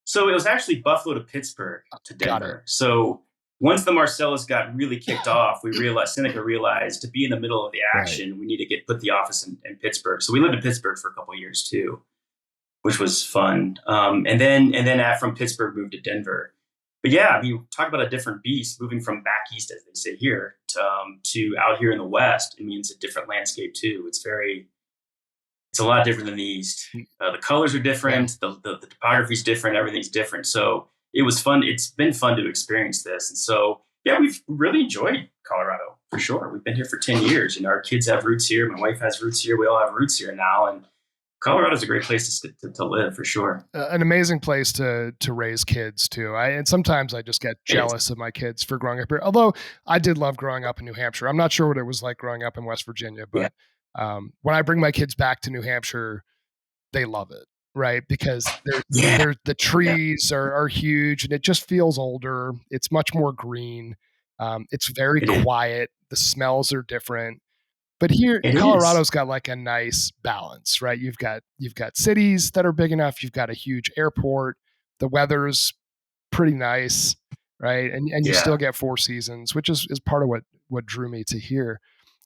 So it was actually Buffalo to Pittsburgh to Denver. So once the Marcellus got really kicked off, Seneca realized to be in the middle of the action, we need to put the office in Pittsburgh. So we lived in Pittsburgh for a couple of years too, which was fun. And then from Pittsburgh moved to Denver. But I mean, talk about a different beast, moving from back east, as they say here, to out here in the West. I mean, it's a different landscape too. It's a lot different than the East. The colors are different. The topography is different. Everything's different. So it was fun. It's been fun to experience this. And so, we've really enjoyed Colorado for sure. We've been here for 10 years. Our kids have roots here. My wife has roots here. We all have roots here now. And Colorado is a great place to live for sure. An amazing place to raise kids too. And sometimes I just get jealous of my kids for growing up here. Although I did love growing up in New Hampshire. I'm not sure what it was like growing up in West Virginia, but when I bring my kids back to New Hampshire, they love it, right? Because the trees are huge and it just feels older. It's much more green. It's very quiet. The smells are different. But here, Colorado's got like a nice balance, right? You've got cities that are big enough. You've got a huge airport. The weather's pretty nice, right? And you still get 4 seasons, which is part of what drew me to here.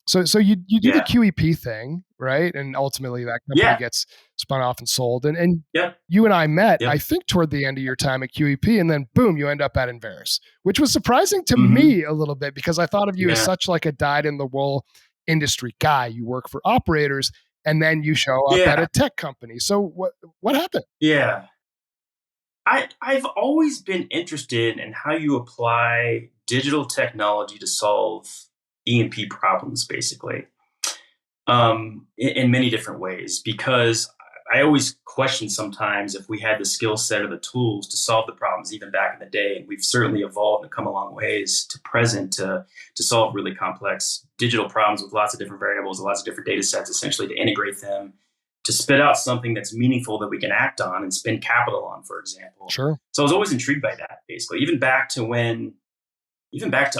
So you do the Yeah. QEP thing, right? And ultimately that company Yeah. gets spun off and sold. And Yep. you and I met, I Yep. think, toward the end of your time at QEP, and then boom, you end up at Enverus, which was surprising to Mm-hmm. me a little bit because I thought of you as Yeah. such like a dyed-in-the-wool industry guy. You work for operators, and then you show up at Yeah. a tech company. So what happened? Yeah. I've always been interested in how you apply digital technology to solve E&P problems, basically, in many different ways. Because I always question sometimes if we had the skill set or the tools to solve the problems, even back in the day. And we've certainly evolved and come a long ways to present to solve really complex digital problems with lots of different variables and lots of different data sets, essentially to integrate them to spit out something that's meaningful that we can act on and spend capital on, for example. Sure. So I was always intrigued by that, basically, even back to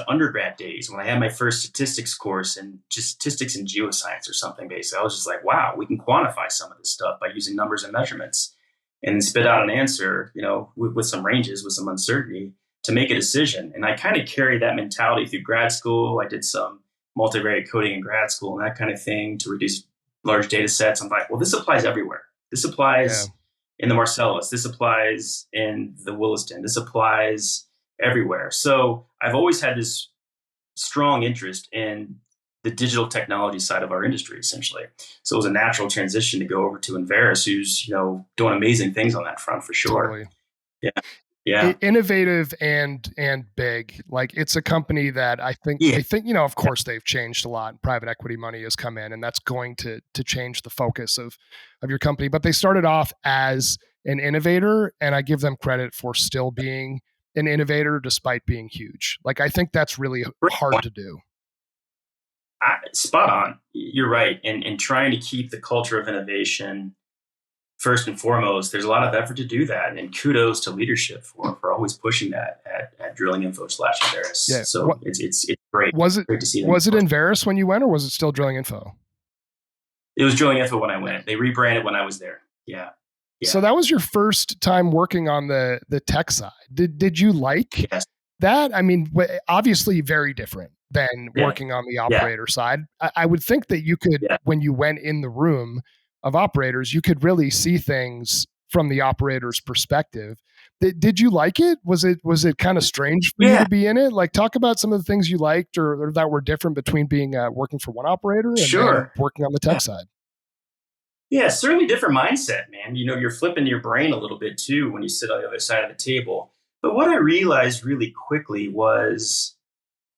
undergrad days when I had my first statistics course and just statistics and geoscience or something, basically. I was just like, wow, we can quantify some of this stuff by using numbers and measurements and then spit out an answer, with some ranges, with some uncertainty to make a decision. And I kind of carried that mentality through grad school. I did some multivariate coding in grad school and that kind of thing to reduce large data sets. I'm like, well, this applies everywhere. This applies in the Marcellus. This applies in the Williston. This applies everywhere. So I've always had this strong interest in the digital technology side of our industry, essentially. So it was a natural transition to go over to Enverus, who's, doing amazing things on that front for sure. Totally. Yeah. Yeah. Innovative and big. Like it's a company that I think, of course they've changed a lot. Private equity money has come in and that's going to change the focus of your company. But they started off as an innovator and I give them credit for still being an innovator despite being huge. Like I think that's really hard to do. Spot on. You're right. And trying to keep the culture of innovation first and foremost, there's a lot of effort to do that. And kudos to leadership for always pushing that at Drillinginfo/Enverus. Yeah. So it's great. Great to see them. Was it Enverus when you went or was it still Drillinginfo? It was Drillinginfo when I went. They rebranded when I was there. Yeah. So that was your first time working on the tech side. Did you like that? I mean, obviously very different than working on the operator side. I would think that you could, when you went in the room of operators, you could really see things from the operator's perspective. Did you like it? Was it kind of strange for you to be in it? Like talk about some of the things you liked or that were different between being working for one operator and then working on the tech side. Yeah, certainly different mindset, man. You're flipping your brain a little bit too when you sit on the other side of the table. But what I realized really quickly was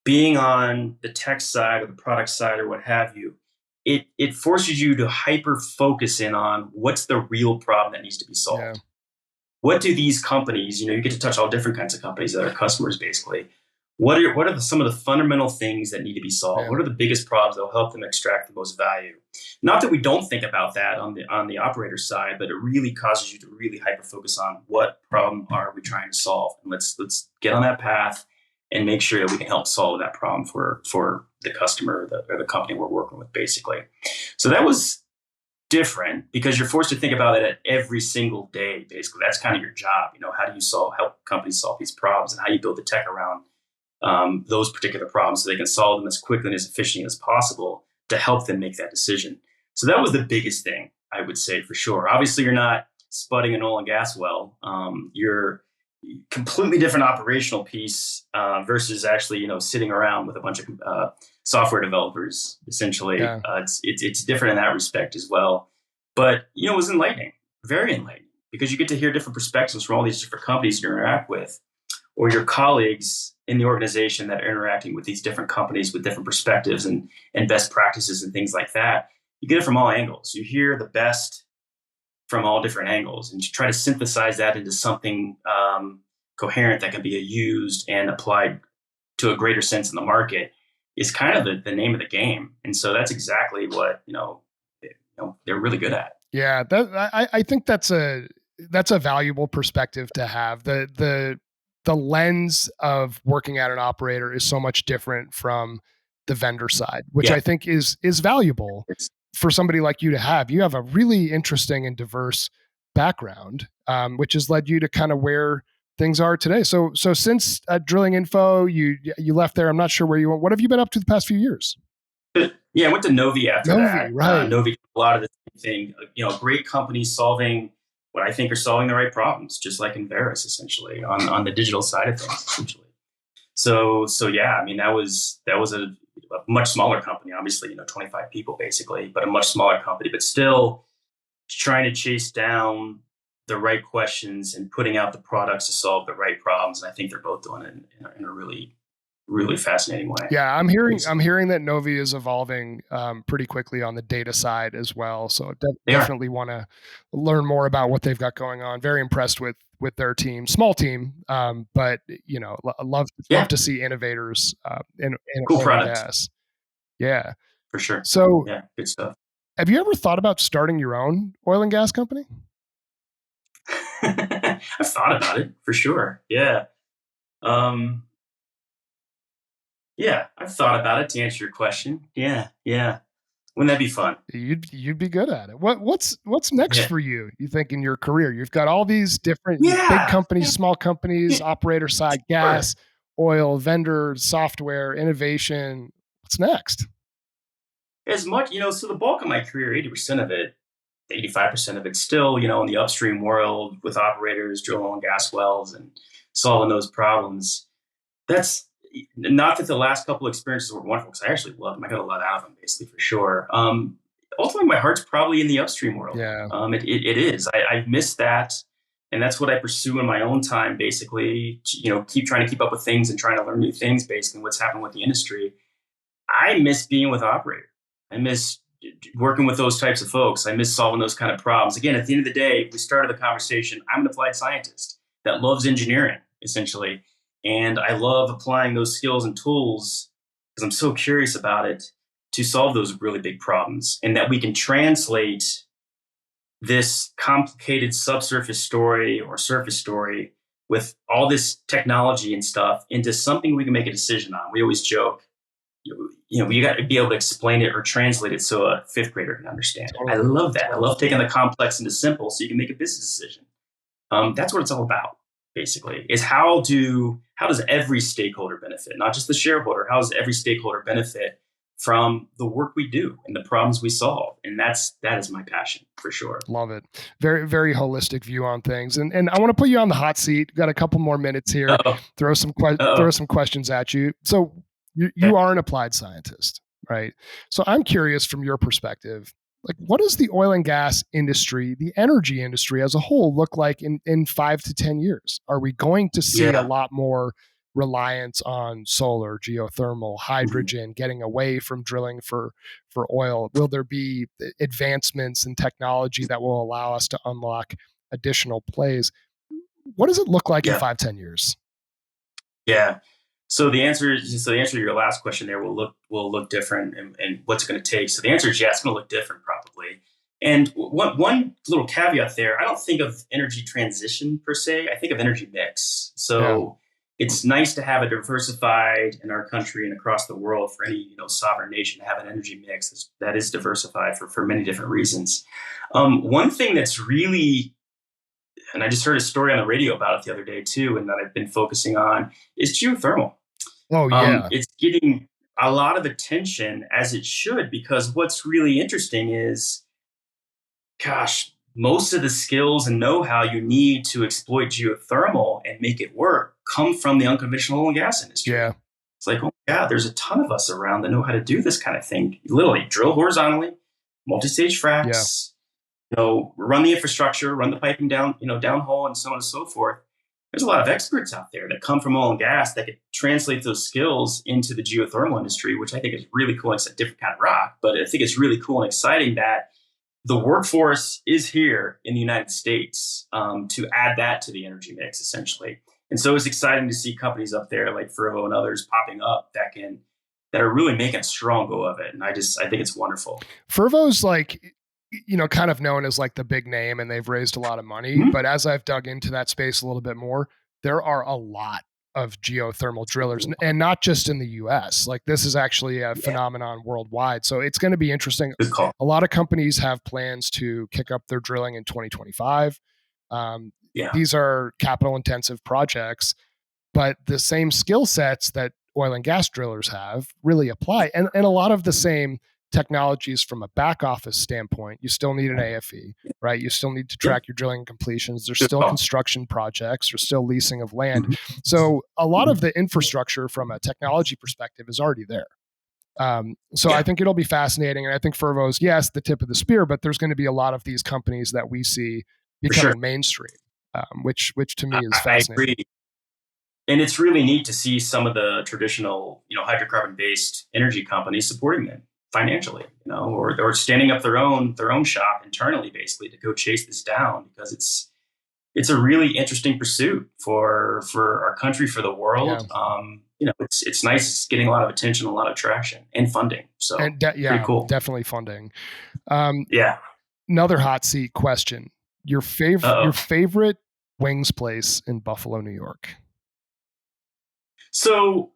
being on the tech side or the product side or what have you, it forces you to hyper focus in on what's the real problem that needs to be solved. Yeah. What do these companies, you get to touch all different kinds of companies that are customers basically. What are some of the fundamental things that need to be solved? Yeah. What are the biggest problems that will help them extract the most value? Not that we don't think about that on the operator side, but it really causes you to really hyper focus on what problem are we trying to solve, and let's get on that path and make sure that we can help solve that problem for the customer or the company we're working with, basically. So that was different because you're forced to think about it every single day. Basically, that's kind of your job. How do you help companies solve these problems, and how you build the tech around those particular problems so they can solve them as quickly and as efficiently as possible to help them make that decision. So that was the biggest thing, I would say, for sure. Obviously, you're not spudding an oil and gas well. You're completely different operational piece versus actually, sitting around with a bunch of software developers, essentially. Yeah. It's different in that respect as well. But, it was enlightening, very enlightening, because you get to hear different perspectives from all these different companies you interact with, or your colleagues in the organization that are interacting with these different companies with different perspectives and best practices and things like that. You get it from all angles. You hear the best from all different angles, and you try to synthesize that into something coherent that can be used and applied to a greater sense in the market is kind of the name of the game. And so that's exactly what, they're really good at. Yeah. I think that's a valuable perspective to have. The lens of working at an operator is so much different from the vendor side, which I think is valuable for somebody like you to have. You have a really interesting and diverse background, which has led you to kind of where things are today. So since Drillinginfo, you left there. I'm not sure where you went. What have you been up to the past few years? But, yeah, I went to Novi after Novi, that. right? Novi, a lot of the same thing. Great companies solving what I think are solving the right problems, just like Enverus, essentially on the digital side of things, essentially. So yeah, I mean that was a much smaller company, obviously, 25 people basically, but a much smaller company, but still trying to chase down the right questions and putting out the products to solve the right problems. And I think they're both doing it in a really, really fascinating way. Yeah, I'm hearing that Novi is evolving pretty quickly on the data side as well. So definitely want to learn more about what they've got going on. Very impressed with their team, small team, but love to see innovators in Cool oil and product. gas. Yeah, For sure. So Yeah, good stuff. Have you ever thought about starting your own oil and gas company? I've thought about it for sure. Yeah. Um, yeah, I've thought about it to answer your question. Yeah. Yeah. Wouldn't that be fun? You'd be good at it. What's next Yeah. for you? You think in your career, you've got all these different big Yeah. companies, small companies, operator side, Sure. gas, oil, vendor, software, innovation. What's next? As much, so the bulk of my career, 80% of it, 85% of it still, in the upstream world with operators, drilling oil and gas wells and solving those problems. That's not that the last couple of experiences were wonderful, because I actually love them. I got a lot out of them, basically, for sure. Ultimately, my heart's probably in the upstream world. Yeah. It is. I've missed that. And that's what I pursue in my own time, basically, keep trying to keep up with things and trying to learn new things, basically, what's happening with the industry. I miss being with operators. I miss working with those types of folks. I miss solving those kind of problems. Again, at the end of the day, we started the conversation. I'm an applied scientist that loves engineering, essentially. And I love applying those skills and tools because I'm so curious about it to solve those really big problems, and that we can translate this complicated subsurface story or surface story with all this technology and stuff into something we can make a decision on. We always joke, you got to be able to explain it or translate it so a fifth grader can understand it. I love that. I love taking the complex into simple so you can make a business decision. That's what it's all about, basically, is how does every stakeholder benefit, not just the shareholder? How does every stakeholder benefit from the work we do and the problems we solve? And that is my passion, for sure. Love it. Very, very holistic view on things. And I want to put you on the hot seat. Got a couple more minutes here. Throw some questions at you. So you are an applied scientist, right? So I'm curious from your perspective, like, what does the oil and gas industry, the energy industry as a whole, look like in 5 to 10 years? Are we going to see a lot more reliance on solar, geothermal, hydrogen, getting away from drilling for oil? Will there be advancements in technology that will allow us to unlock additional plays? What does it look like in 5-10 years? Yeah. So the answer to your last question there will look different, and what's it going to take? So the answer is yes, it's going to look different probably. And one little caveat there, I don't think of energy transition per se. I think of energy mix. So it's nice to have a diversified in our country and across the world for any sovereign nation to have an energy mix that is diversified for many different reasons. One thing that's really, and I just heard a story on the radio about it the other day too, and that I've been focusing on, is geothermal. Oh, yeah. It's getting a lot of attention, as it should, because what's really interesting is, gosh, most of the skills and know-how you need to exploit geothermal and make it work come from the unconventional oil and gas industry. Yeah. It's like, oh my God, there's a ton of us around that know how to do this kind of thing. You literally drill horizontally, multi-stage fracks, run the infrastructure, run the piping down, downhole, and so on and so forth. There's a lot of experts out there that come from oil and gas that could translate those skills into the geothermal industry, which I think is really cool. It's a different kind of rock, but I think it's really cool and exciting that the workforce is here in the United States to add that to the energy mix, essentially. And so it's exciting to see companies up there like Fervo and others popping up that are really making a strong go of it. And I think it's wonderful. Fervo's like, kind of known as like the big name, and they've raised a lot of money. Mm-hmm. But as I've dug into that space a little bit more, there are a lot of geothermal drillers, and not just in the US. Like, this is actually a phenomenon worldwide. So it's going to be interesting. A lot of companies have plans to kick up their drilling in 2025. These are capital intensive projects, but the same skill sets that oil and gas drillers have really apply. And a lot of the same technologies from a back office standpoint. You still need an AFE, right? You still need to track your drilling and completions. There's still construction projects. There's still leasing of land. So a lot of the infrastructure from a technology perspective is already there. So I think it'll be fascinating. And I think Fervo's, yes, the tip of the spear, but there's going to be a lot of these companies that we see becoming mainstream, which to me is fascinating. I agree. And it's really neat to see some of the traditional, hydrocarbon-based energy companies supporting them financially, or standing up their own shop internally, basically, to go chase this down, because it's a really interesting pursuit for our country, for the world. Yeah. It's nice. It's getting a lot of attention, a lot of traction, and funding. So pretty cool. Definitely funding. Yeah. Another hot seat question: your favorite wings place in Buffalo, New York? So,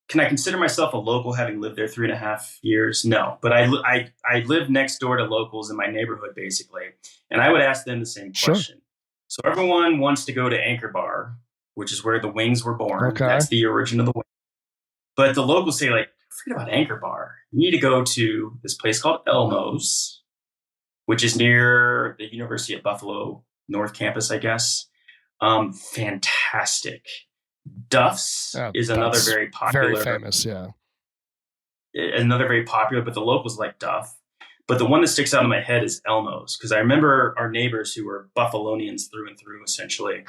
can I consider myself a local, having lived there 3.5 years? No, but I live next door to locals in my neighborhood, basically, and I would ask them the same question. So everyone wants to go to Anchor Bar, which is where the wings were born. Okay. That's the origin of the wing. But the locals say, forget about Anchor Bar. You need to go to this place called Elmo's, which is near the University of Buffalo North Campus, I guess. Fantastic. Duff's is another very popular. Very famous, yeah. Another very popular, but the locals like Duff. But the one that sticks out in my head is Elmo's, because I remember our neighbors, who were Buffalonians through and through, essentially,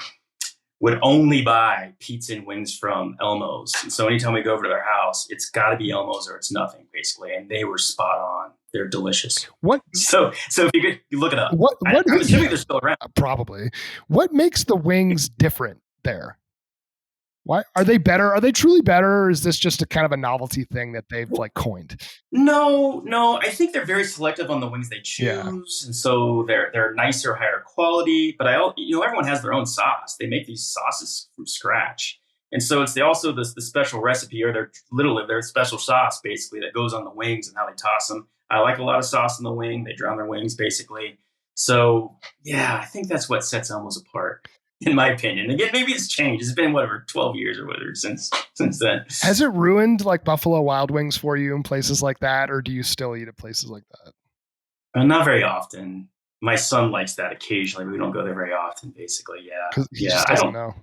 would only buy pizza and wings from Elmo's. And so anytime we go over to their house, it's got to be Elmo's or it's nothing, basically. And they were spot on. They're delicious. What? So if you look it up. I'm assuming they're still around. Probably. What makes the wings different there? Why are they better? Are they truly better, or is this just a kind of a novelty thing that they've coined? No. I think they're very selective on the wings they choose, and so they're nicer, higher quality. But everyone has their own sauce. They make these sauces from scratch, and so it's also the special recipe, or their special sauce, basically, that goes on the wings and how they toss them. I like a lot of sauce in the wing. They drown their wings, basically. So yeah, I think that's what sets Elmo's apart, in my opinion. Again, maybe it's changed. It's been 12 years or whatever since then. Has it ruined Buffalo Wild Wings for you in places like that, or do you still eat at places like that? Not very often. My son likes that occasionally. We don't go there very often, basically. Yeah. He just doesn't know.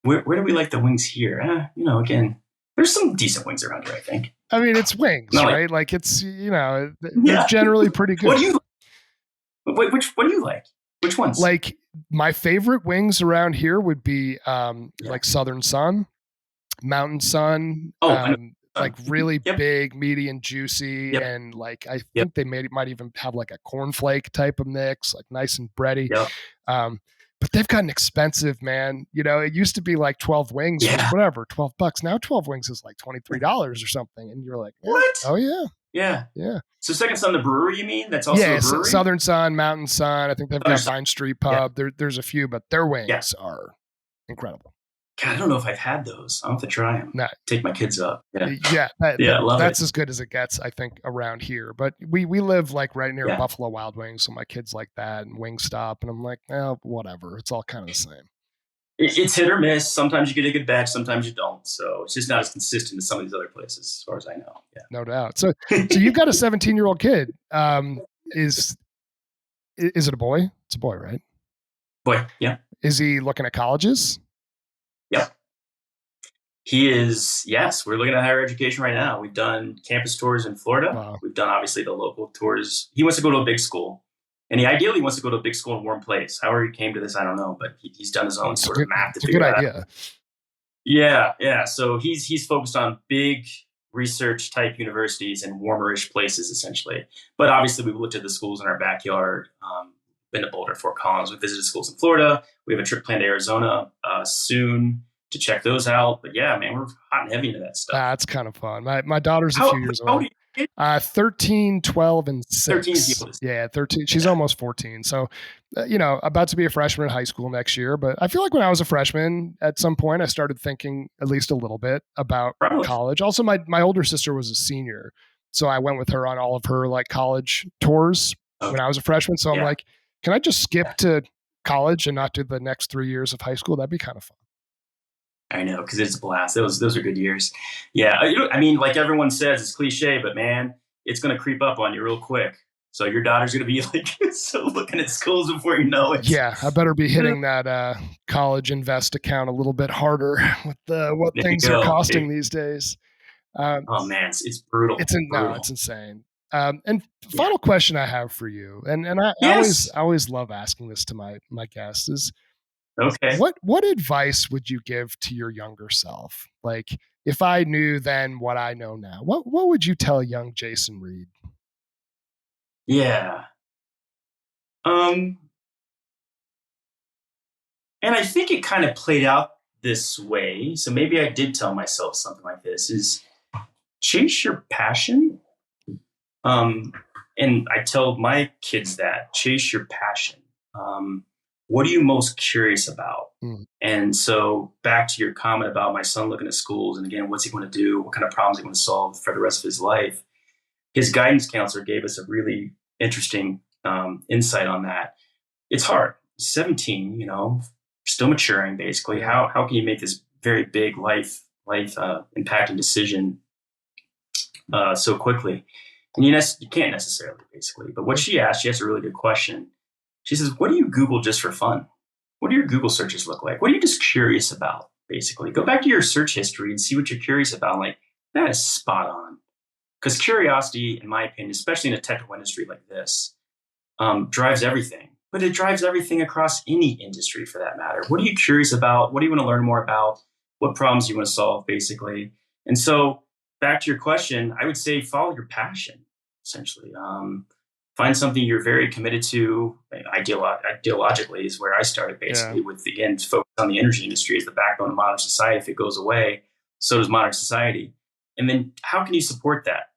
Where do we like the wings here? Again, there's some decent wings around here, I think. I mean, it's wings, right? It's they're generally pretty good. What do you? What do you like? Which ones? My favorite wings around here would be Southern Sun, Mountain Sun, really big, meaty, and juicy, and I think they might even have a cornflake type of mix, nice and bready. But they've gotten expensive, man. It used to be 12 wings, whatever, $12. Now 12 wings is $23 or something, and you're like, what? Oh yeah. Yeah. So Second Sun, the brewery, you mean? That's also a brewery? Southern Sun, Mountain Sun. I think they've got Vine Street Pub. There's a few, but their wings are incredible. God, I don't know if I've had those. I'll have to try them. Take my kids up. That's as good as it gets, I think, around here. But we live right near Buffalo Wild Wings, so my kids like that, and Wingstop, and I'm like, whatever. It's all kind of the same. It's hit or miss. Sometimes you get a good batch, sometimes you don't. So it's just not as consistent as some of these other places, as far as I know. Yeah, no doubt. So you've got a 17-year-old kid. Is it a boy? It's a boy, right? Boy, yeah. Is he looking at colleges? Yep. He is. Yes, we're looking at higher education right now. We've done campus tours in Florida. Wow. We've done obviously the local tours. He wants to go to a big school. And he ideally wants to go to a big school in a warm place. However he came to this, I don't know, but he's done his own sort of map to figure it out. It's a good idea. Yeah. So he's focused on big research type universities and warmerish places, essentially. But obviously, we've looked at the schools in our backyard. Been to Boulder, Fort Collins. We visited schools in Florida. We have a trip planned to Arizona soon to check those out. But yeah, man, we're hot and heavy into that stuff. That's kind of fun. My daughter's a few years old. 13, 12, and 6. 13 is the oldest. Yeah, 13. She's almost 14. So, about to be a freshman in high school next year. But I feel like when I was a freshman, at some point, I started thinking at least a little bit about college. Also, my older sister was a senior. So I went with her on all of her college tours when I was a freshman. So I'm like, can I just skip to college and not do the next 3 years of high school? That'd be kind of fun. I know, because it's a blast. Those are good years. Yeah, I mean, like everyone says, it's cliche, but man, it's going to creep up on you real quick. So your daughter's going to be like so looking at schools before you know it. Yeah, I better be hitting that college invest account a little bit harder with what There you things are go. costing these days. Oh man, it's brutal. No, Brutal. it's insane. And Yeah. final question I have for you, and Yes. I always love asking this to my guests is Okay. what advice would you give to your younger self? Like if I knew then what I know now, what would you tell young Jason Reed? Yeah. Um, and I think it kind of played out this way. So maybe I did tell myself something like this: is chase your passion. Um, and I tell my kids that chase your passion. Um, what are you most curious about? Mm. And so back to your comment about my son looking at schools and again, what's he going to do? What kind of problems he going to solve for the rest of his life? His guidance counselor gave us a really interesting insight on that. It's hard. 17, still maturing basically. Yeah. How can you make this very big life impacting decision so quickly? And you can't necessarily, basically. But what she asked a really good question. She says, what do you Google just for fun? What do your Google searches look like? What are you just curious about, basically? Go back to your search history and see what you're curious about. Like, that is spot on. Because curiosity, in my opinion, especially in a technical industry like this, drives everything. But it drives everything across any industry, for that matter. What are you curious about? What do you want to learn more about? What problems do you want to solve, basically? And so back to your question, I would say follow your passion, essentially. Find something you're very committed to. Ideologically is where I started, basically, with, again, focus on the energy industry as the backbone of modern society. If it goes away, so does modern society. And then how can you support that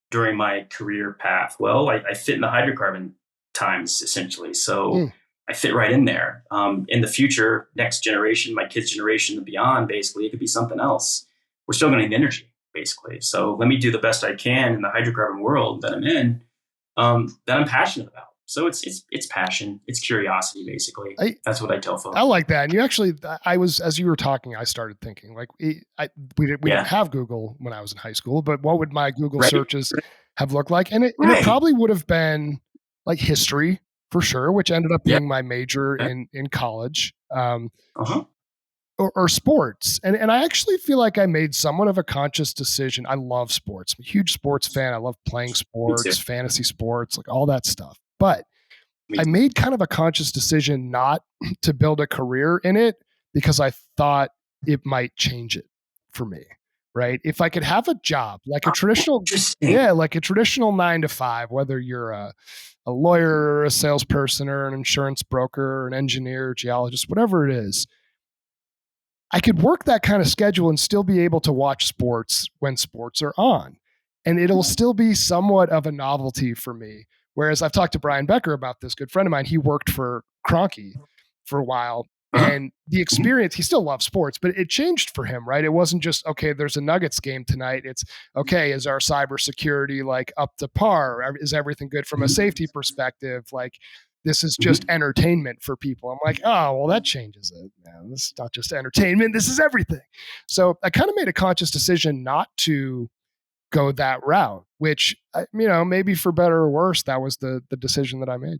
during my career path? Well, I fit in the hydrocarbon times, essentially. So I fit right in there. In the future, next generation, my kids' generation and beyond, basically, it could be something else. We're still going to need energy, basically. So let me do the best I can in the hydrocarbon world that I'm in, that I'm passionate about. So it's passion, it's curiosity, basically. That's what I tell folks. I like that. And you actually, I was, as you were talking, I started thinking like we didn't have Google when I was in high school, but what would my Google searches have looked like? And it probably would have been like history for sure, which ended up being my major in college. Or sports. And I actually feel like I made somewhat of a conscious decision. I love sports. I'm a huge sports fan. I love playing sports, fantasy sports, like all that stuff. But I made kind of a conscious decision not to build a career in it because I thought it might change it for me. Right. If I could have a job like a traditional, like a traditional 9 to 5, whether you're a lawyer or a salesperson or an insurance broker or an engineer, geologist, whatever it is, I could work that kind of schedule and still be able to watch sports when sports are on. And it'll still be somewhat of a novelty for me. Whereas I've talked to Brian Becker about this, good friend of mine. He worked for Kroenke for a while. And the experience, he still loves sports, but it changed for him, right? It wasn't just, okay, there's a Nuggets game tonight. It's, okay, is our cybersecurity like up to par? Is everything good from a safety perspective? Like, this is just entertainment for people. I'm like, oh, well, that changes it, man. This is not just entertainment. This is everything. So I kind of made a conscious decision not to go that route, which, maybe for better or worse, that was the decision that I made.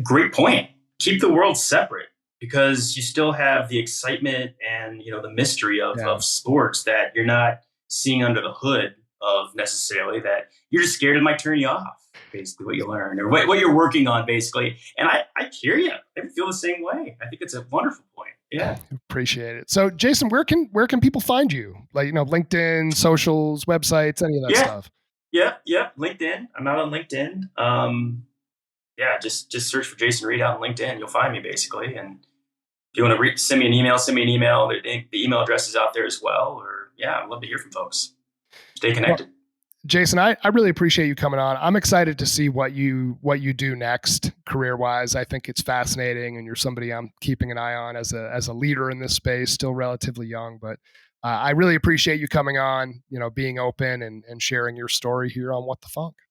Great point. Keep the world separate because you still have the excitement and, the mystery of sports that you're not seeing under the hood of necessarily, that you're just scared it might turn you off. Basically what you learn or what you're working on, basically. And I hear you. I feel the same way. I think it's a wonderful point. Yeah. Appreciate it. So Jason, where can people find you? Like, LinkedIn, socials, websites, any of that stuff? Yeah. LinkedIn. I'm out on LinkedIn. Just search for Jason Reed out on LinkedIn. You'll find me, basically. And if you want to send me an email, The email address is out there as well. Or I'd love to hear from folks. Stay connected. Well, Jason, I really appreciate you coming on. I'm excited to see what you do next career-wise. I think it's fascinating, and you're somebody I'm keeping an eye on as a leader in this space, still relatively young. But I really appreciate you coming on, being open and sharing your story here on What the Funk.